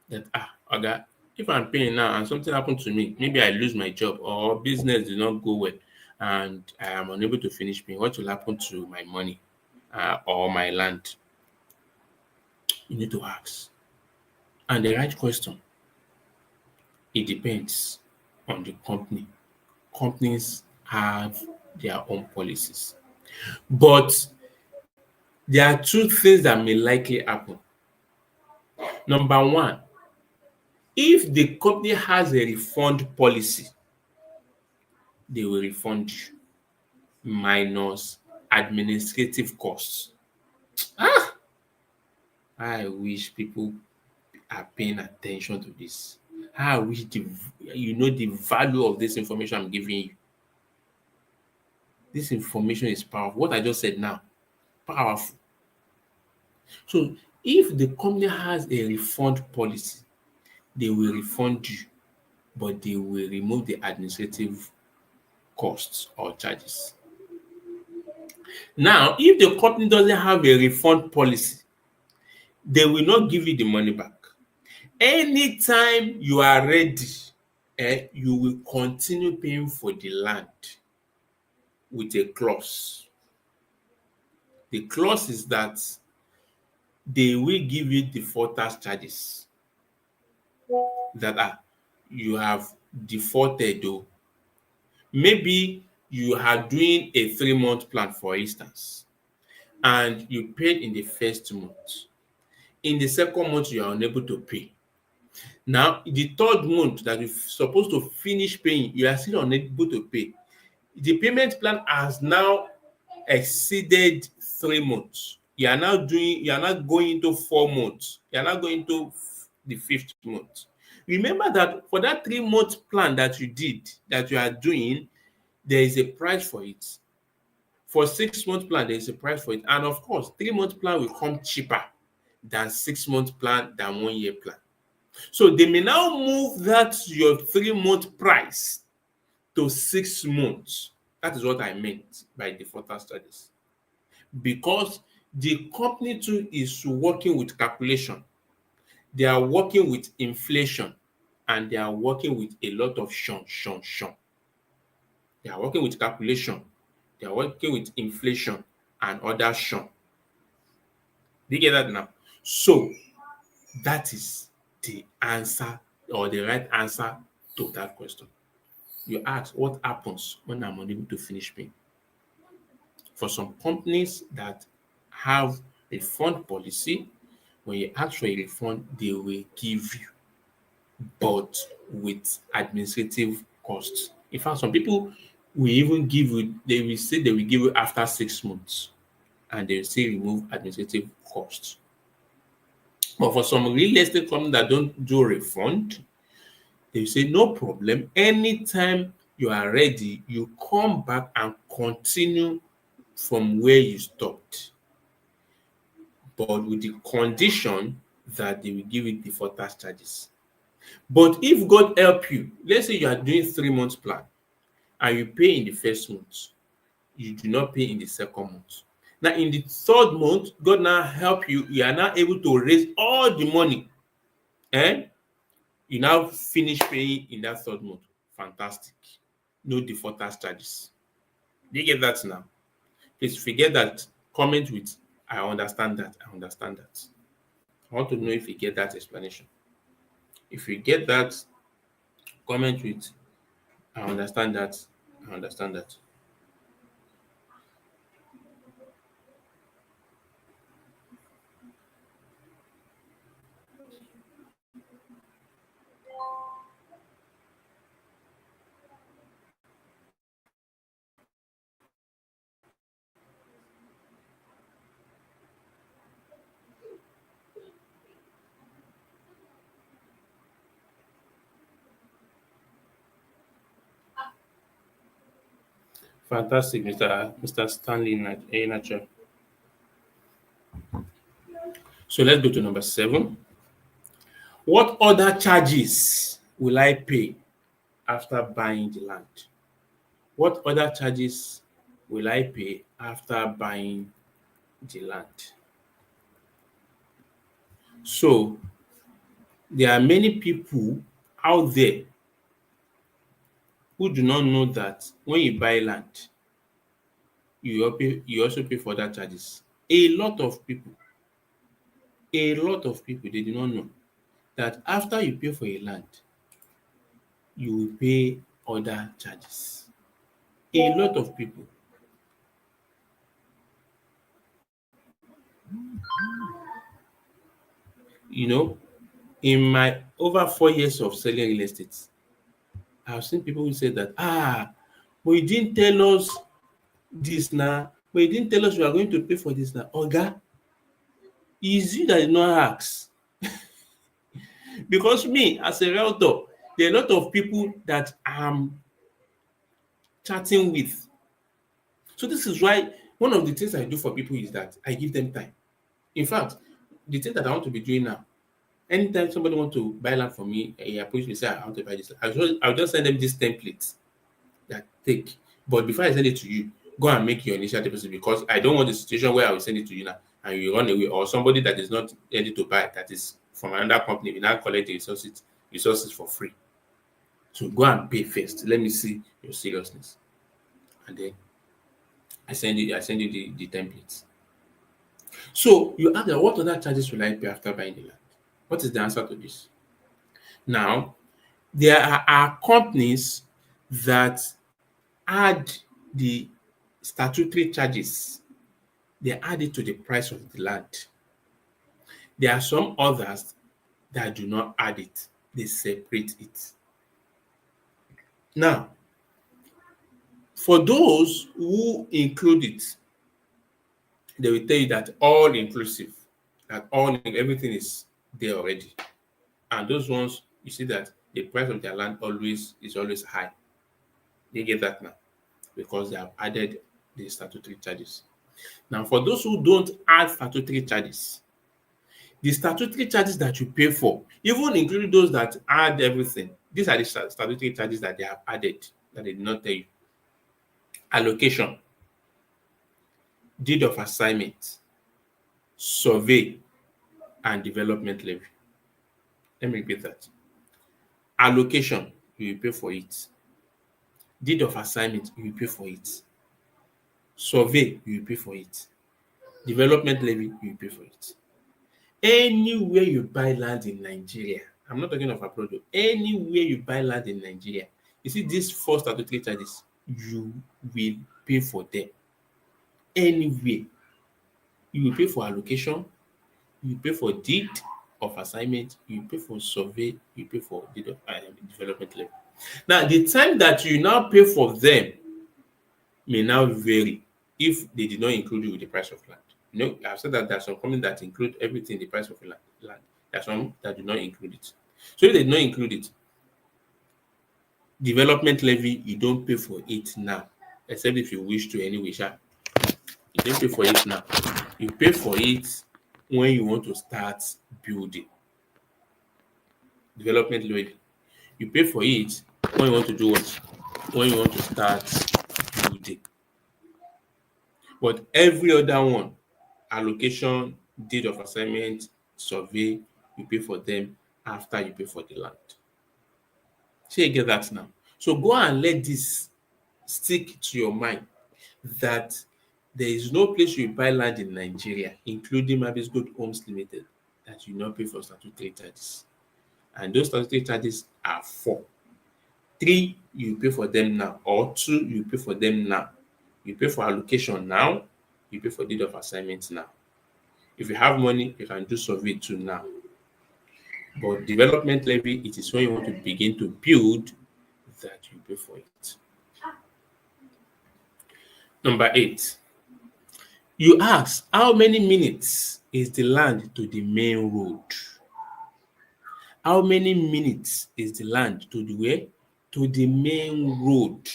That okay, if I'm paying now and something happened to me, maybe I lose my job or business did not go well, and I am unable to finish paying, what will happen to my money or my land? You need to ask. And the right question, it depends on the company. Companies have their own policies. But there are two things that may likely happen. Number one, if the company has a refund policy, they will refund you minus administrative costs. I wish people are paying attention to this. I wish you know the value of this information I'm giving you. This information is powerful. What I just said now, powerful. So if the company has a refund policy, they will refund you, but they will remove the administrative costs or charges. Now, if the company doesn't have a refund policy, they will not give you the money back. Anytime you are ready, you will continue paying for the land with a clause. The clause is that they will give you defaulters charges that you have defaulted though. Maybe you are doing a 3-month plan, for instance, and you paid in the first month. In the second month, you are unable to pay. Now, the third month that you're supposed to finish paying, you are still unable to pay. The payment plan has now exceeded 3 months. You are now going into 4 months. You are now going to the 5th month. Remember that for that 3-month plan that you did, that you are doing, there is a price for it. For 6-month plan, there is a price for it. And of course, 3-month plan will come cheaper than 6-month plan, than 1-year plan. So they may now move that your 3-month price to 6 months. That is what I meant by defaulter studies. Because the company too is working with calculation. They are working with inflation, and they are working with a lot of shun. They are working with calculation. They are working with inflation and other shun. Do you get that now? So that is the answer or the right answer to that question. You ask what happens when I'm unable to finish paying. For some companies that have a fund policy, when you ask for a refund, they will give you, but with administrative costs. In fact, some people will even give you, they will say they will give you after 6 months and they will still remove administrative costs. But for some real estate companies that don't do refund, they will say no problem. Anytime you are ready, you come back and continue from where you stopped, but with the condition that they will give you before tax charges. But if God help you, let's say you are doing 3 months plan and you pay in the first month, you do not pay in the second month. Now, in the third month, God now help you, you are now able to raise all the money. And you now finish paying in that third month. Fantastic. No default tax charges. Do you get that now? Please forget that. Comment with I understand that. I understand that. I want to know if you get that explanation. If you get that, comment with I understand that. I understand that. Fantastic, Mr. Stanley Nacho. So let's go to number 7. What other charges will I pay after buying the land? What other charges will I pay after buying the land? So there are many people out there who do not know that when you buy land, you also pay for that charges. A lot of people, they do not know that after you pay for a land, you will pay other charges. A lot of people. You know, in my over 4 years of selling real estate, I've seen people who say that, but you didn't tell us this now, but you didn't tell us we are going to pay for this now. Oga, is you that did not ask. Because me, as a realtor, there are a lot of people that I'm chatting with. So this is why one of the things I do for people is that I give them time. In fact, the thing that I want to be doing now, anytime somebody want to buy land from me, he approach me, say, I want to buy this. I'll just send them this template that take. But before I send it to you, go and make your initial deposit, because I don't want the situation where I will send it to you now and you run away, or somebody that is not ready to buy, that is from another company, will now collect the resources for free. So go and pay first. Let me see your seriousness. And then I send you the templates. So you ask them, what other charges will I pay after buying the land? What is the answer to this? Now, there are companies that add the statutory charges. They add it to the price of the land. There are some others that do not add it. They separate it. Now, for those who include it, they will tell you that all inclusive, that everything is there already. And those ones, you see that the price of their land is always high. They get that now because they have added the statutory charges. Now, for those who don't add statutory charges, the statutory charges that you pay for, even including those that add everything, these are the statutory charges that they have added that they did not tell you. Allocation, deed of assignment, survey, and development levy. Let me repeat that. Allocation, you will pay for it. Deed of assignment, you will pay for it. Survey, you will pay for it. Development levy, you will pay for it. Anywhere you buy land in Nigeria, I'm not talking of abroad, anywhere you buy land in Nigeria, you see these four statutory charges, you will pay for them. Anywhere. You will pay for allocation, you pay for deed of assignment, you pay for survey, you pay for deed of development levy. Now, the time that you now pay for them may now vary if they did not include you with the price of land. You know, I've said that there are some companies that include everything in the price of land. There are some that do not include it. So if they do not include it, development levy, you don't pay for it now, except if you wish to anyway. You don't pay for it now. You pay for it when you want to start building. Development levy. You pay for it when you want to do what? When you want to start building. But every other one, allocation, deed of assignment, survey, you pay for them after you pay for the land. So you get that now. So go and let this stick to your mind that there is no place you buy land in Nigeria, including Mabis Good Homes Limited, that you not pay for statutory charges. And those statutory charges are 4. 3, you pay for them now, or 2, you pay for them now. You pay for allocation now, you pay for deed of assignment now. If you have money, you can do survey too now. But development levy, it is when you want to begin to build that you pay for it. Number 8, you ask, how many minutes is the land to the main road? How many minutes is the land to the where? To the main road.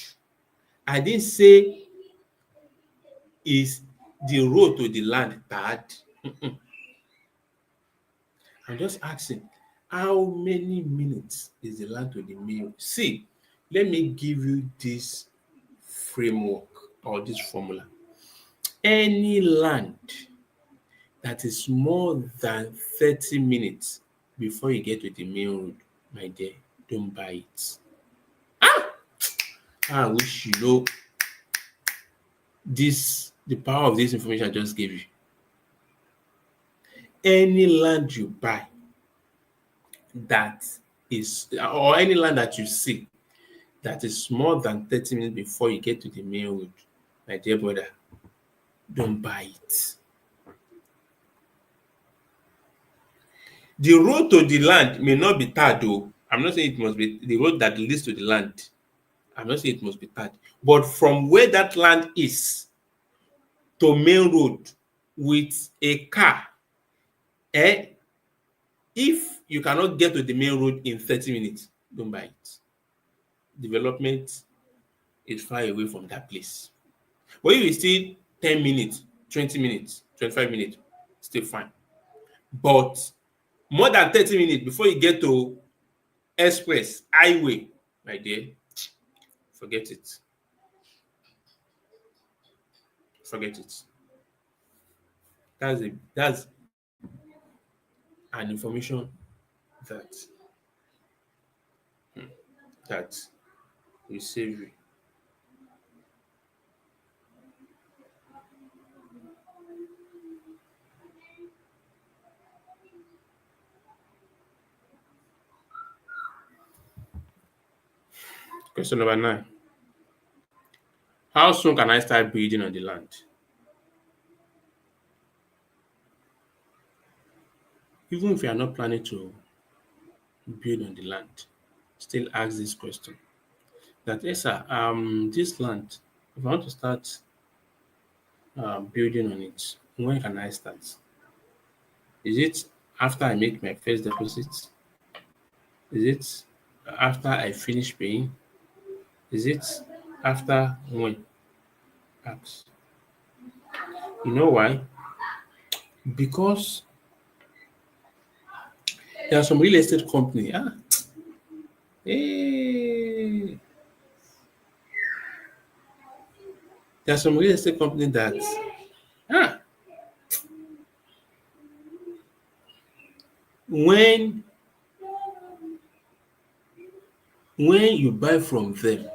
I didn't say is the road to the land bad. I'm just asking, how many minutes is the land to the main road? See, let me give you this framework or this formula. Any land that is more than 30 minutes before you get to the main road, my dear, don't buy it. I wish you know this, the power of this information I just gave you. Any land you buy that is, or any land that you see that is more than 30 minutes before you get to the main road, my dear brother, don't buy it. The road to the land may not be tarred though. I'm not saying it must be the road that leads to the land. I'm not saying it must be tarred. But from where that land is to main road with a car, if you cannot get to the main road in 30 minutes, don't buy it. Development is far away from that place. But if it's still 10 minutes, 20 minutes, 25 minutes, still fine. But more than 30 minutes before you get to express, highway, my dear, forget it. Forget it. That's an information that will save you. Question number 9. How soon can I start building on the land? Even if you are not planning to build on the land, still ask this question. That, yes, sir, this land, if I want to start building on it, when can I start? Is it after I make my first deposit? Is it after I finish paying? Is it after when? Ask. You know why? Because there are some real estate company. There are some real estate company that when you buy from them,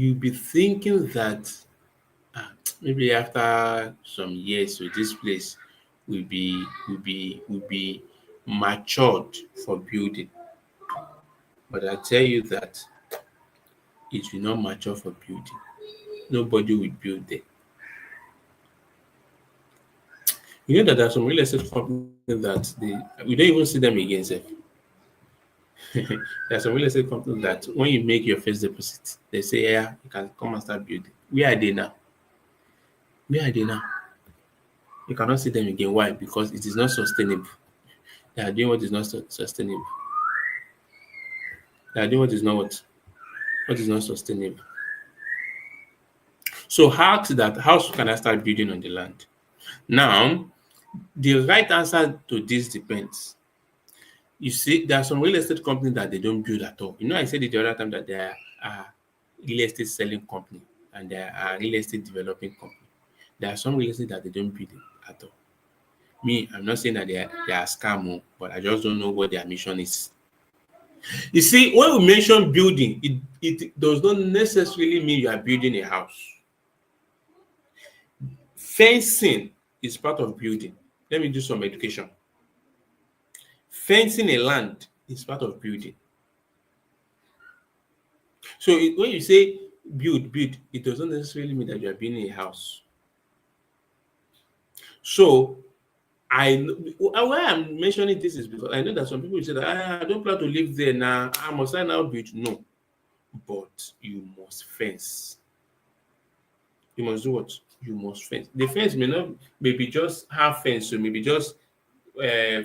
you'll be thinking that maybe after some years, so this place will be matured for building. But I tell you that it will not mature for building. Nobody will build there. You know that there are some real estate companies that we don't even see them again, sef. There are some real estate companies that when you make your first deposit, they say, yeah, you can come and start building. Where are they now? Where are they now? You cannot see them again. Why? Because it is not sustainable. They are doing what is not sustainable. They are doing what is not sustainable. So ask that, how can I start building on the land? Now, the right answer to this depends. You see, there are some real estate companies that they don't build at all. You know, I said it the other time that there are real estate selling company and there are real estate developing company. There are some real estate that they don't build at all. Me, I'm not saying that they are scam, but I just don't know what their mission is. You see, when we mention building, it does not necessarily mean you are building a house. Fencing is part of building. Let me do some education. Fencing a land is part of building. So when you say build, it doesn't necessarily mean that you are building a house. So why I'm mentioning this is because I know that some people will say that I don't plan to live there now. Must I now build? No, but you must fence. You must do what? You must fence. The fence maybe just half fence, so maybe just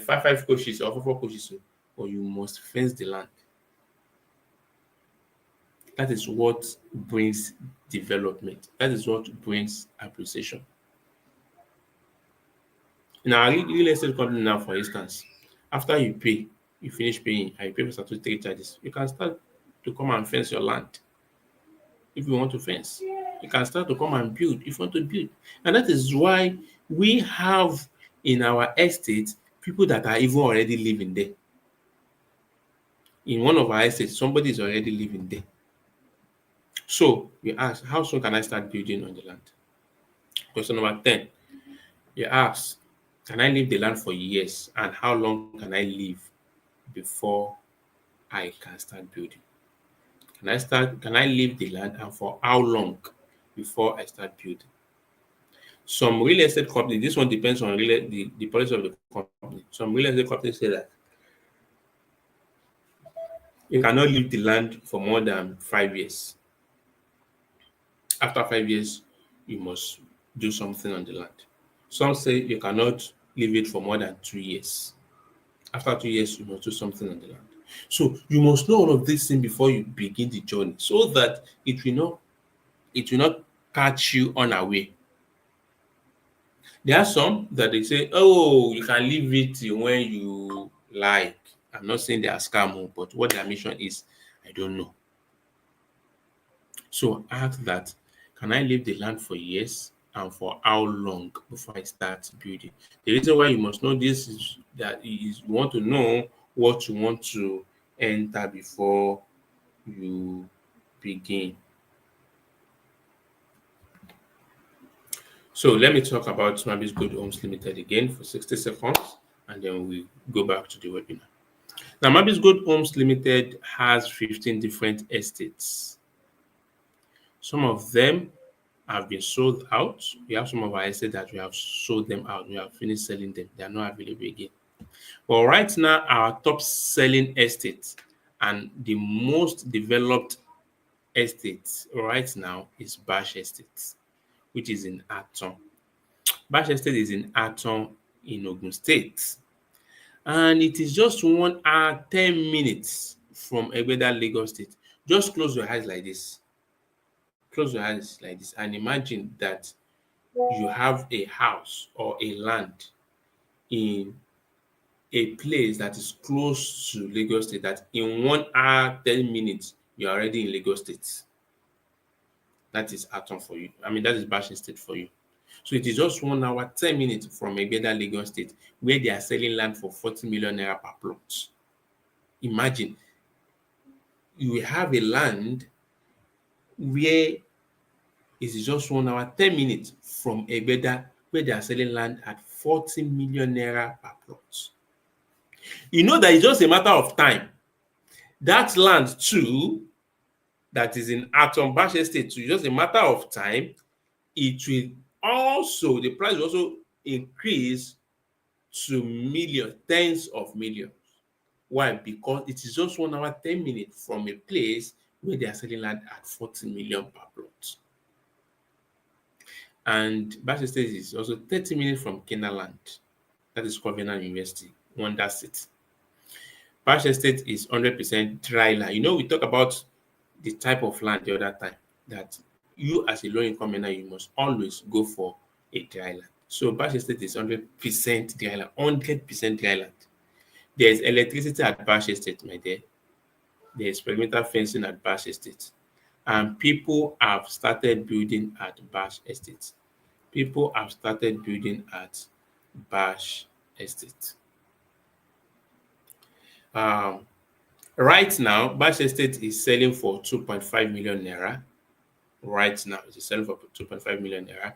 five coaches or four coaches, but you must fence the land. That is what brings development. That is what brings appreciation. In our real estate company now, for instance, after you finish paying, and you pay for statutory charges, you can start to come and fence your land. If you want to fence, you can start to come and build if you want to build. And that is why we have in our estate people that are even already living there. In one of our estates, somebody is already living there. So you ask, how soon can I start building on the land? Question number 10. You ask, can I leave the land for years? And how long can I live before I can start building? Can I leave the land, and for how long before I start building? Some real estate companies, this one depends on the policy of the company. Some real estate companies say that you cannot leave the land for more than 5 years. After 5 years, you must do something on the land. Some say you cannot leave it for more than 2 years. After 2 years, you must do something on the land. So you must know all of these things before you begin the journey, so that it will not catch you unaware. There are some that they say, oh, you can leave it when you like. I'm not saying they are scam, but what their mission is, I don't know. So ask that, can I leave the land for years, and for how long before I start building? The reason why you must know this is that you want to know what you want to enter before you begin. So let me talk about Mabis Good Homes Limited again for 60 seconds, and then we go back to the webinar. Now, Mabis Good Homes Limited has 15 different estates. Some of them have been sold out. We have some of our estates that we have sold them out. We have finished selling them. They are not available again. But right now, our top selling estate and the most developed estate right now is Bash Estate, which is in Aton. Bash Estate is in Aton in Ogun State. And it is just 1 hour, 10 minutes from Egbeda, Lagos State. Just close your eyes like this. Close your eyes like this and imagine that you have a house or a land in a place that is close to Lagos State, that in 1 hour, 10 minutes, you're already in Lagos State. That is Aton for you. I mean, that is Bash State for you. So it is just 1 hour, 10 minutes from Egbeda, Lagos State, where they are selling land for 40 million naira per plot. Imagine you have a land where it is just 1 hour, 10 minutes from Egbeda, where they are selling land at 40 million naira per plot. You know that it's just a matter of time. That land too, that is in Atom Bash Estate too, just a matter of time. It will also, the price will also increase to millions, tens of millions. Why? Because it is just 1 hour, 10 minutes from a place where they are selling land at 40 million per plot. And Bash Estate is also 30 minutes from Kenaland. That is Covenant University, Wonder City. Bash Estate is 100% dry land. You know, we talk about the type of land the other time, that you as a low-income earner, you must always go for a dry land. So Bash Estate is 100% dry land, 100% dry land. There's electricity at Bash Estate, my dear. There's perimeter fencing at Bash Estate. And people have started building at Bash Estate. People have started building at Bash Estate. Right now, Bash Estate is selling for 2.5 million naira. Right now, it is selling for 2.5 million naira.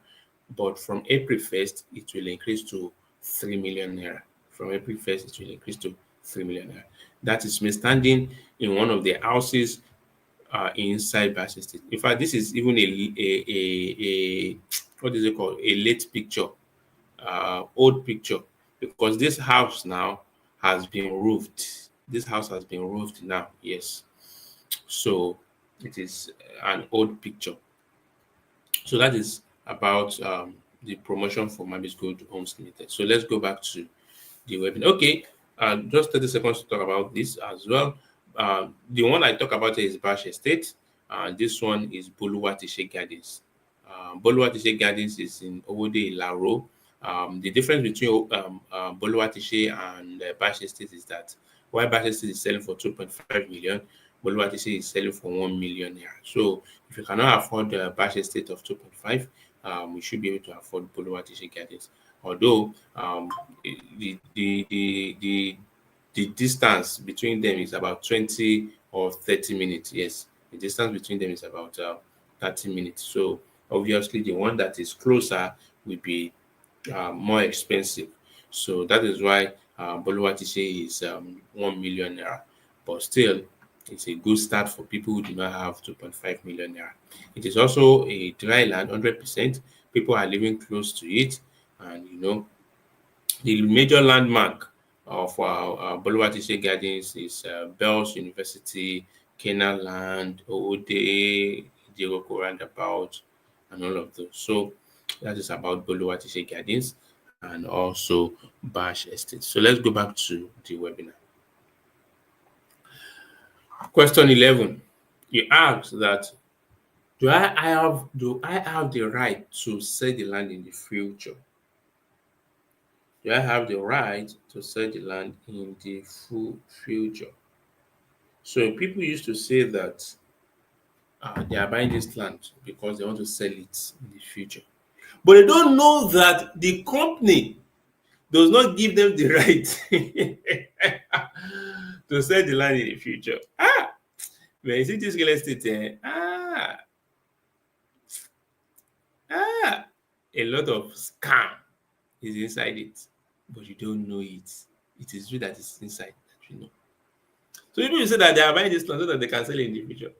But from April 1st, it will increase to 3 million naira. From April 1st, it will increase to 3 million naira. That is me standing in one of the houses inside Bash Estate. In fact, this is even a what is it called? A late picture, old picture, because this house now has been roofed. This house has been roofed now, yes. So it is an old picture. So that is about the promotion for Mabis Good Homes Limited. So let's go back to the webinar. Okay, just 30 seconds to talk about this as well. The one I talk about is Bash Estate. This one is Boluwatishe Gardens. Boluwatishe Gardens is in Owode Ilaro. The difference between Boluwatishe and Bash Estate is that while Bash Estate is selling for 2.5 million, Boluwatishe is selling for 1 million naira. So if you cannot afford the Bash Estate of 2.5, we should be able to afford Boluwatishe Gardens. Although the distance between them is about 20 or 30 minutes. Yes, the distance between them is about 30 minutes. So obviously, the one that is closer will be more expensive. So that is why Boluwatishe is 1 million naira. But still, it's a good start for people who do not have 2.5 million naira. It is also a dry land, 100%. People are living close to it. And, you know, the major landmark of Boluwatishe Gardens is Bells University, Kenaland, Ode, Idiroko Roundabout, and all of those. So that is about Boluwatishe Gardens and also Bash Estate. So let's go back to the webinar. Question 11. You asked that do I have the right to sell the land in the future? Do I have the right to sell the land in the future? So people used to say that they are buying this land because they want to sell it in the future. But they don't know that the company does not give them the right to sell the land in the future. When you see this real estate, a lot of scam is inside it, but you don't know it. It is you that is inside that you know. So people will say that they are buying this land so that they can sell it in the future,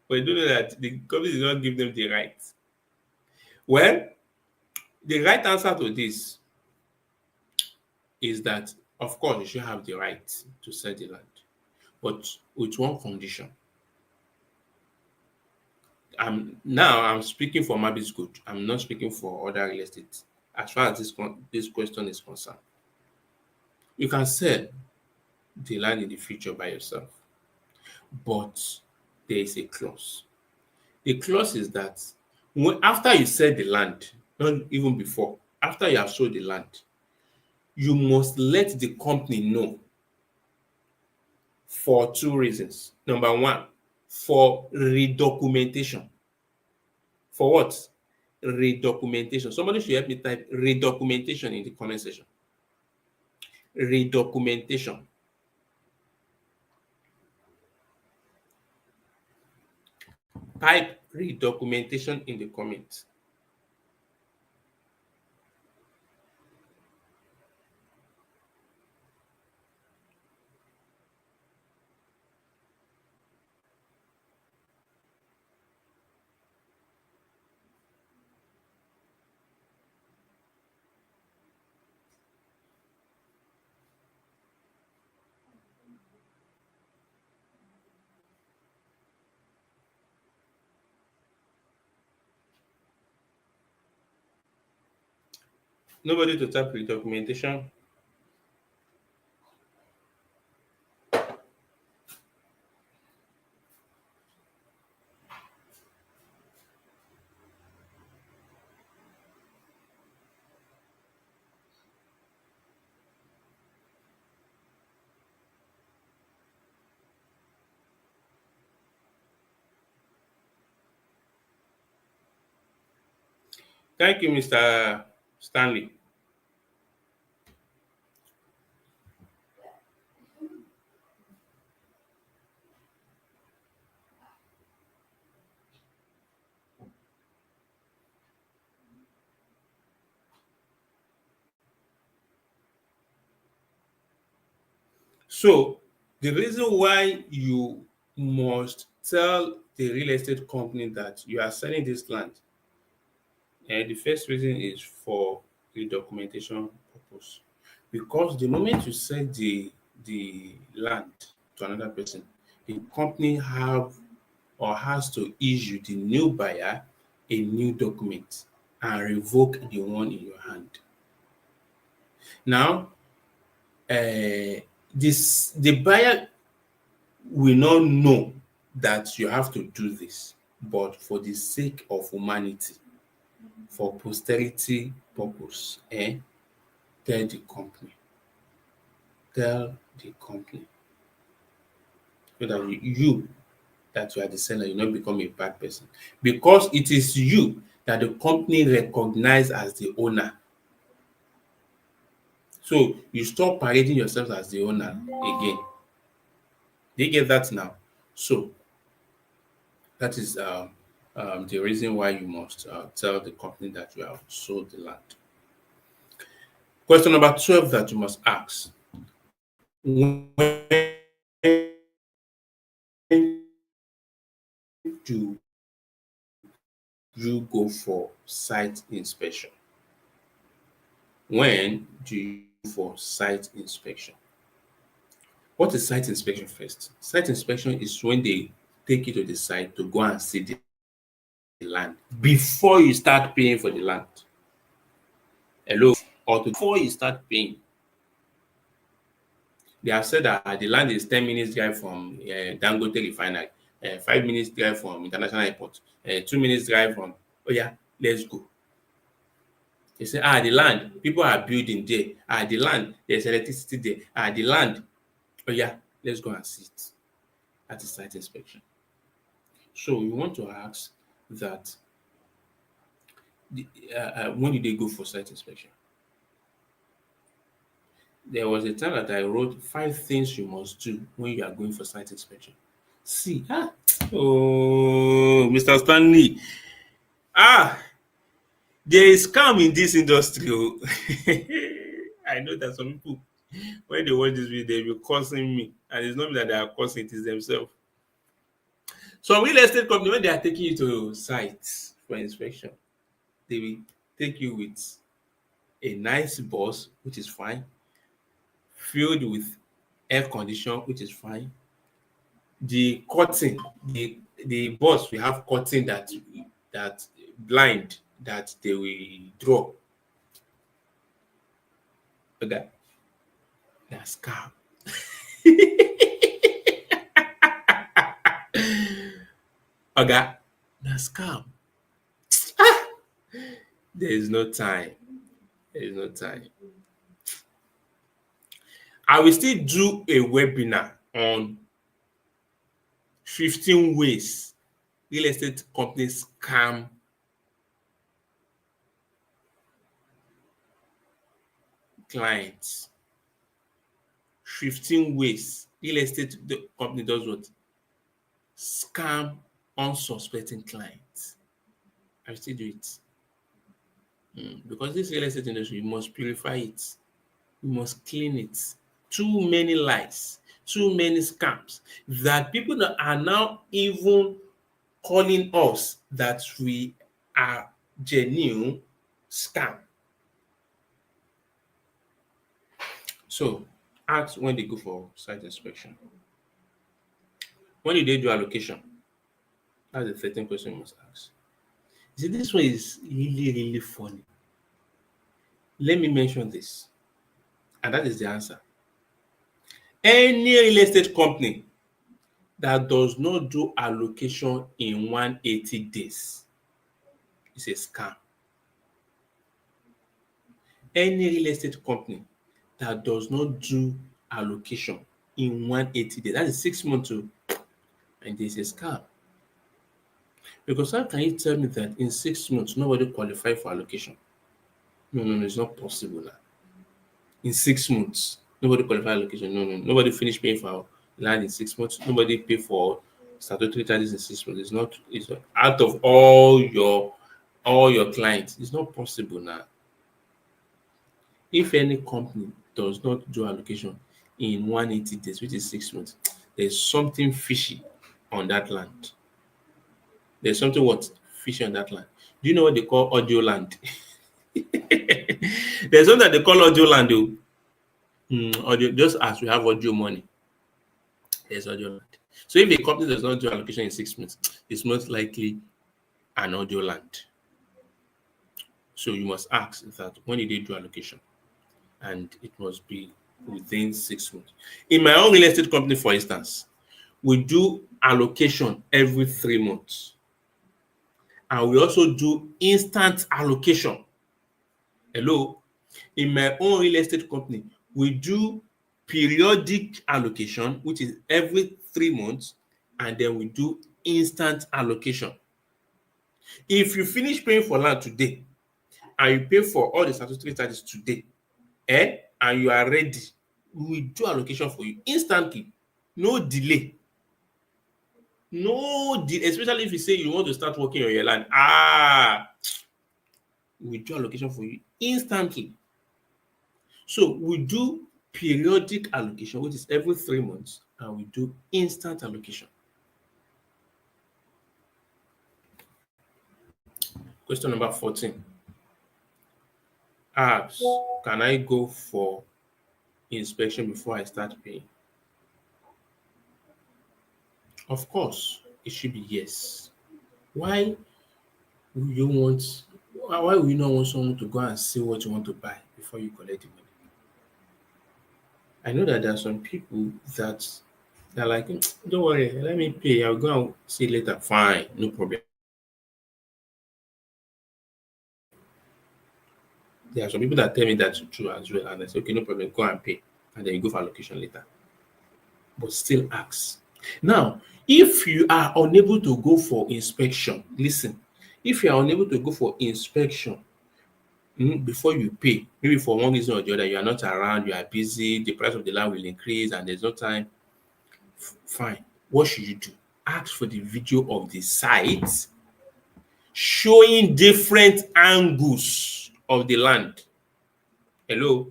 but you don't know that the company did not give them the right. Well, the right answer to this is that, of course, you should have the right to sell the land, but with one condition. Now I'm speaking for Mabis Good. I'm not speaking for other real estate. As far as this question is concerned, you can sell the land in the future by yourself, but there is a clause. The clause is that after you sell the land, not even before, after you have sold the land, you must let the company know for two reasons. Number one, for redocumentation. For what? Redocumentation. Somebody should help me type redocumentation in the comment section. Redocumentation. Type read documentation in the comments. Nobody to tap read documentation. Thank you, Mr. Stanley. So the reason why you must tell the real estate company that you are selling this land, and the first reason is for the documentation purpose. Because the moment you sell the land to another person, the company have or has to issue the new buyer a new document and revoke the one in your hand. Now, the buyer will not know that you have to do this, but for the sake of humanity, for posterity purpose, tell the company. Tell the company so that that you are the seller, you not become a bad person. Because it is you that the company recognize as the owner. So you stop parading yourself as the owner again. Do you get that now? So that is the reason why you must tell the company that you have sold the land. Question number 12 that you must ask. When do you go for site inspection? When do you go for site inspection? What is site inspection first? Site inspection is when they take you to the site to go and see the land before you start paying for the land. Hello? Or before you start paying. They have said that the land is 10 minutes drive from Dangote Refinery, 5 minutes drive from International Airport, 2 minutes drive from, oh yeah, let's go. They say, the land, people are building there. The land, there's electricity there. The land, oh yeah, let's go and see it. That is site inspection. So you want to ask that, when did they go for site inspection? There was a time that I wrote 5 things you must do when you are going for site inspection. See, oh, Mr. Stanley, there is scam in this industry. Oh. I know that some people, when they watch this video, they'll be cursing me, and it's not me that they are cursing, it is themselves. Some real estate company, when they are taking you to sites for inspection, they will take you with a nice bus, which is fine, filled with air condition, which is fine. The curtain, the bus will have curtain that blind that they will draw. Okay, that's scam. Okay, that's scam. There is no time. There is no time. I will still do a webinar on 15 ways real estate companies scam clients. 15 ways real estate company does what? Scam unsuspecting clients. I still do it. Because this real estate industry, you must purify it. You must clean it. Too many lies, too many scams that people that are now even calling us that we are genuine scam. So ask when they go for site inspection. When did they do allocation? That's the 13th question you must ask. You see, this one is really, really funny. Let me mention this, and that is the answer. Any real estate company that does not do allocation in 180 days is a scam. Any real estate company that does not do allocation in 180 days, that is 6 months too, and this is a scam. Because how can you tell me that in 6 months nobody qualified for allocation? No, it's not possible now. In 6 months, nobody qualified allocation. No, nobody finished paying for land in 6 months. Nobody pay for statutory charges in 6 months. It's not out of all your clients. It's not possible now. If any company does not do allocation in 180 days, which is 6 months, there's something fishy on that land. There's something what fishy on that land. Do you know what they call audio land? There's something that they call audio land, though. Audio, just as we have audio money, there's audio land. So if a company does not do allocation in 6 months, it's most likely an audio land. So you must ask that when did they do allocation? And it must be within 6 months. In my own real estate company, for instance, we do allocation every 3 months. And we also do instant allocation. Hello? In my own real estate company, we do periodic allocation, which is every 3 months, and then we do instant allocation. If you finish paying for land today and you pay for all the statutory charges today, and you are ready, we do allocation for you instantly, no delay. No delay, especially if you say you want to start working on your land. We do allocation for you instantly. So we do periodic allocation, which is every 3 months, and we do instant allocation. Question number 14. Asks, can I go for inspection before I start paying? Of course, it should be yes. Why will you not want someone to go and see what you want to buy before you collect the money? I know that there are some people that they're like, don't worry, let me pay. I'll go and see later. Fine, no problem. There are some people that tell me that's true as well, and I say, okay, no problem, go and pay, and then you go for allocation later. But still ask. Now, if you are unable to go for inspection, listen, if you are unable to go for inspection before you pay, maybe for one reason or the other, you are not around, you are busy, the price of the land will increase, and there's no time, fine. What should you do? Ask for the video of the site showing different angles of the land. Hello?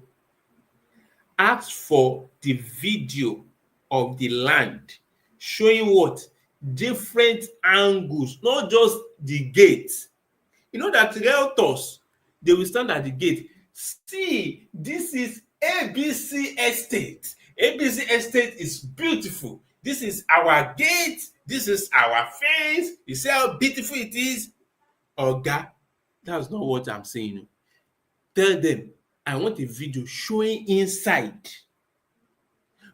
Ask for the video of the land showing what? Different angles, not just the gate. You know that realtors, they will stand at the gate. See, this is ABC Estate. ABC Estate is beautiful. This is our gate. This is our fence. You see how beautiful it is? Oga, that's not what I'm saying. Tell them, I want a video showing inside.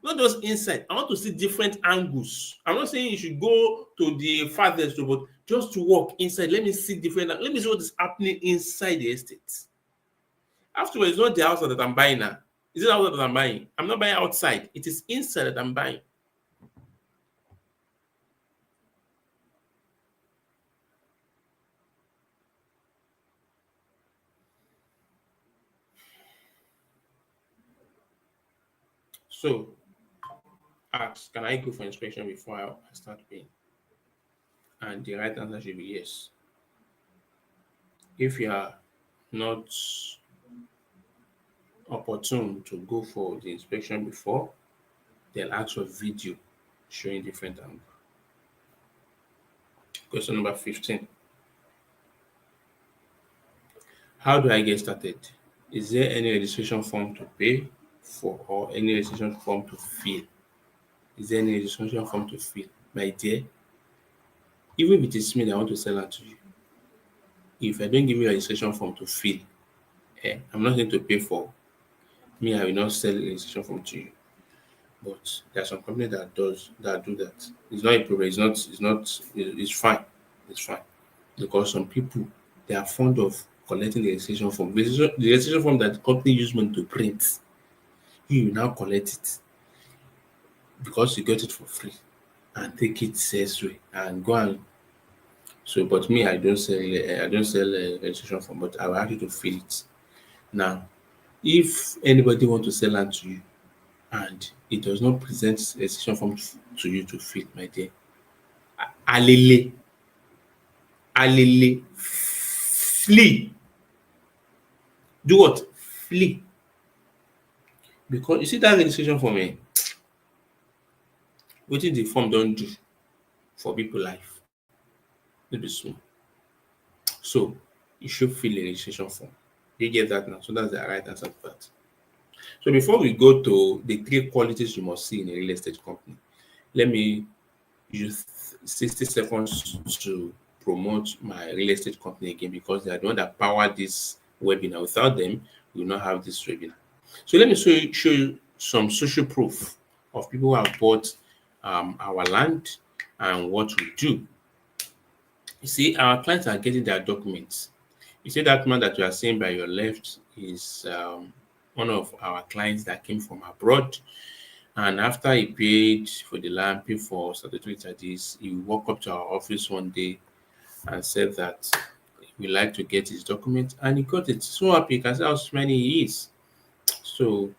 Not just inside. I want to see different angles. I'm not saying you should go to the farthest, but just to walk inside. Let me see let me see what is happening inside the estate. Afterwards, it's not the house that I'm buying now. Is it the house that I'm buying? I'm not buying outside. It is inside that I'm buying. So, ask, can I go for inspection before I start paying? And the right answer should be yes. If you are not opportune to go for the inspection before, they'll ask for video showing different angles. Question number 15. How do I get started? Is there any registration form to pay for or any registration form to fill? Is there any registration form to fill? My dear, even if it is me that want to sell out to you, if I don't give you a registration form to fill, I'm not going to pay for me. I will not sell a registration form to you. But there are some companies that do that. It's not a problem. It's fine. It's fine. Because some people, they are fond of collecting the registration form. The registration form that the company use money to print, you now collect it because you get it for free and take it elsewhere and go and so. But me, I don't sell registration form, but I will ask you to fill it. Now, if anybody want to sell land to you and it does not present a registration form to you to fill, my dear, alele, alele, flee. Do what? Flee. Because you see that registration form, wetin the form don do for people life no be small. So you should fill a registration form. You get that now? So that's the right answer to that. So before we go to the 3 qualities you must see in a real estate company, let me use 60 seconds to promote my real estate company again because they are the one that power this webinar. Without them, we will not have this webinar. So let me show you some social proof of people who have bought our land and what we do. You see, our clients are getting their documents. You see that man that you are seeing by your left is one of our clients that came from abroad. And after he paid for the land, paid for statutory charges, he walked up to our office one day and said that we like to get his document, and he got it. So happy, you can see how many he is. So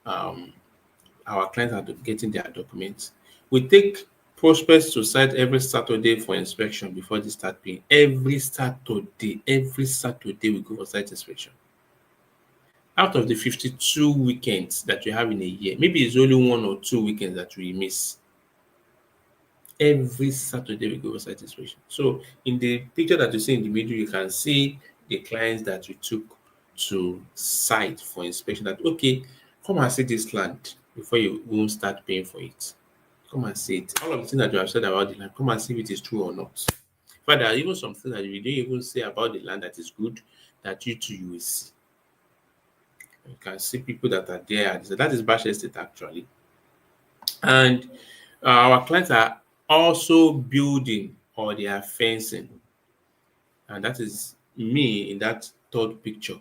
um, our clients are getting their documents. We take prospects to site every Saturday for inspection before they start paying. Every Saturday we go for site inspection. Out of the 52 weekends that you have in a year, maybe it's only 1 or 2 weekends that we miss. Every Saturday we go for site inspection. So in the picture that you see in the middle, you can see the clients that we took to site for inspection. That okay, come and see this land before you won't start paying for it. Come and see it. All of the things that you have said about the land, come and see if it is true or not. In fact, there are even some things that you didn't even say about the land that is good that you too you will see. You can see people that are there. So that is Bash Estate actually. And our clients are also building or they are fencing. And that is me in that third picture.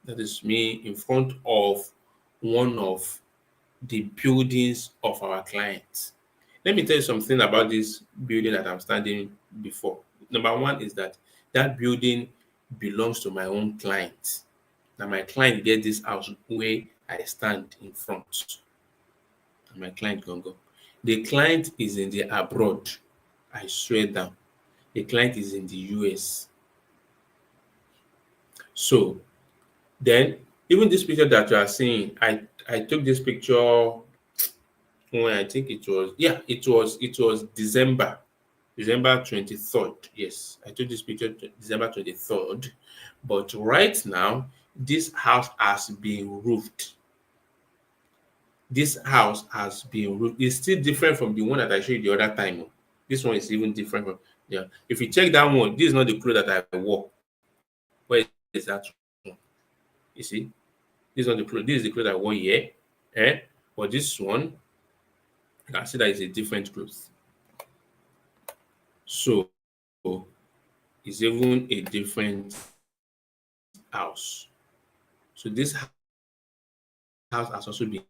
That is me in front of one of the buildings of our clients. Let me tell you something about this building that I'm standing before. Number one is that that building belongs to my own client. Now my client get this house where I stand in front. And my client can go. The client is in the abroad. I swear down. The client is in the US. So then even this picture that you are seeing, I took this picture when I think it was December 23rd. Yes, I took this picture December 23rd. But right now, this house has been roofed. This house has been roofed. It's still different from the one that I showed you the other time. This one is even different from yeah. If you check that one, this is not the clothes that I wore. Where is that one? You see, this is not the clothes. This is the clothes I wore here. But this one, you can see that it's a different clothes. So it's even a different house. So this house has also been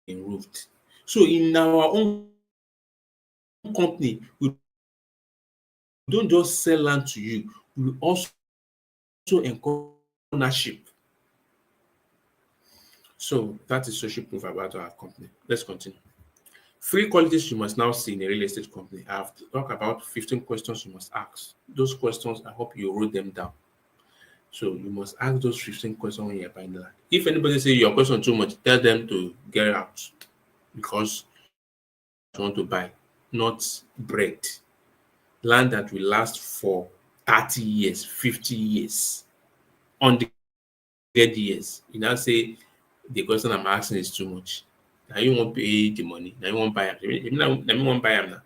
roofed. So in our own company, we don't just sell land to you, we also encourage ownership. So that is social proof about our company. Let's continue. Three qualities you must now see in a real estate company. I have talked about 15 questions you must ask. Those questions, I hope you wrote them down. So you must ask those 15 questions when you're buying land. If anybody say your question too much, tell them to get out, because you want to buy, not bread. Land that will last for 30 years, 50 years, 100 years. You now say the question I'm asking is too much. Now you won't pay the money. Now you won't buy them. Now you won't buy them now.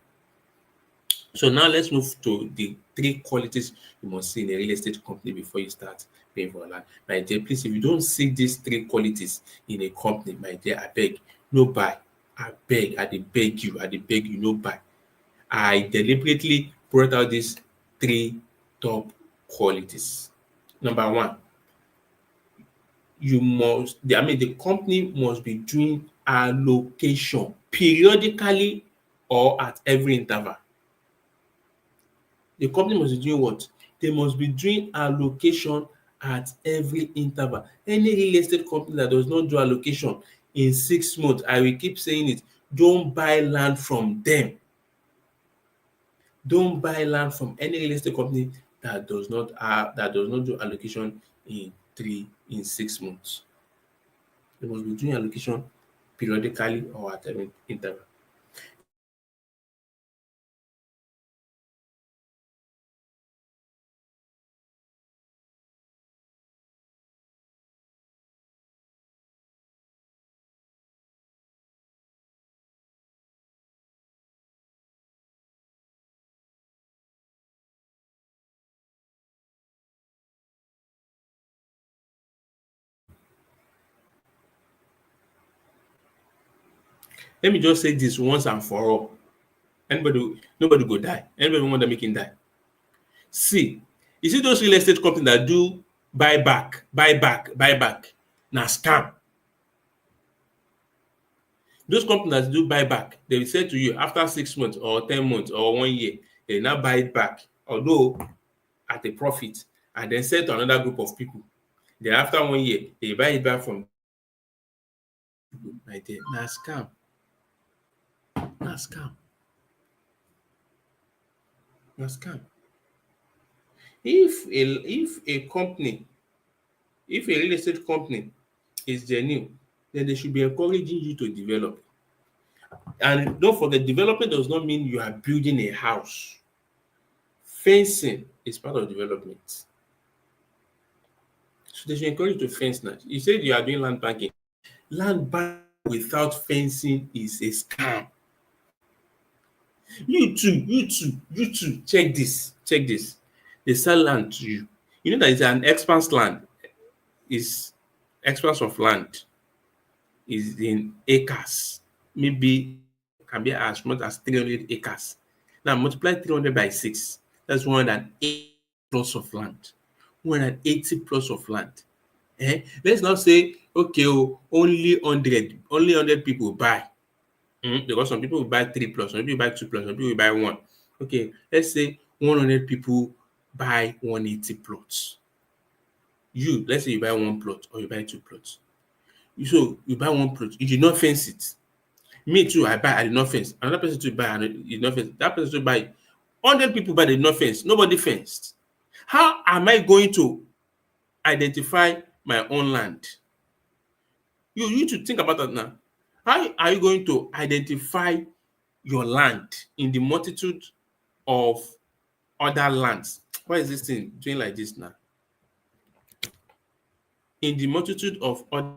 So now let's move to the three qualities you must see in a real estate company before you start paying for land. My dear, please, if you don't see these three qualities in a company, my dear, I beg, no buy. I beg, I dey beg you, no buy. I deliberately brought out these three top qualities. Number one, the company must be doing allocation periodically or at every interval. The company must be doing what? They must be doing allocation at every interval. Any real estate company that does not do allocation in 6 months, I will keep saying it, don't buy land from them. Don't buy land from any real estate company that does not do allocation in 6 months. They must be doing allocation periodically or at every interval. Let me just say this once and for all. Nobody go die. Anybody want to make him die. See, you see those real estate companies that do buyback, na scam. Those companies that do buyback, they will say to you after 6 months or 10 months or 1 year, they now buy it back, although at a profit, and then sell to another group of people. Then after 1 year, they buy it back from people. My dear, na scam. Na scam. Na scam. If a real estate company is genuine, then they should be encouraging you to develop. And don't forget, development does not mean you are building a house. Fencing is part of development. So they should encourage you to fence now. You said you are doing land banking. Land bank without fencing is a scam. You too, check this. They sell land to you. You know that it's an expanse land. Is expanse of land is in acres. Maybe can be as much as 300 acres. Now multiply 300 by 6. That's 180 plots of land. 180 plots of land. Let's not say, okay, only 100 people buy. Because some people will buy 3 plots, some people will buy 2 plots, some people will buy 1. Okay, let's say 100 people buy 180 plots. Let's say you buy 1 plot or you buy 2 plots. So you buy 1 plot, you did not fence it. Me too, I did not fence. Another person to buy, and did not fence. That person to buy. 100 people buy, they did not fence. Nobody fenced. How am I going to identify my own land? You need to think about that now. How are you going to identify your land in the multitude of other lands? Why is this thing doing like this now? In the multitude of other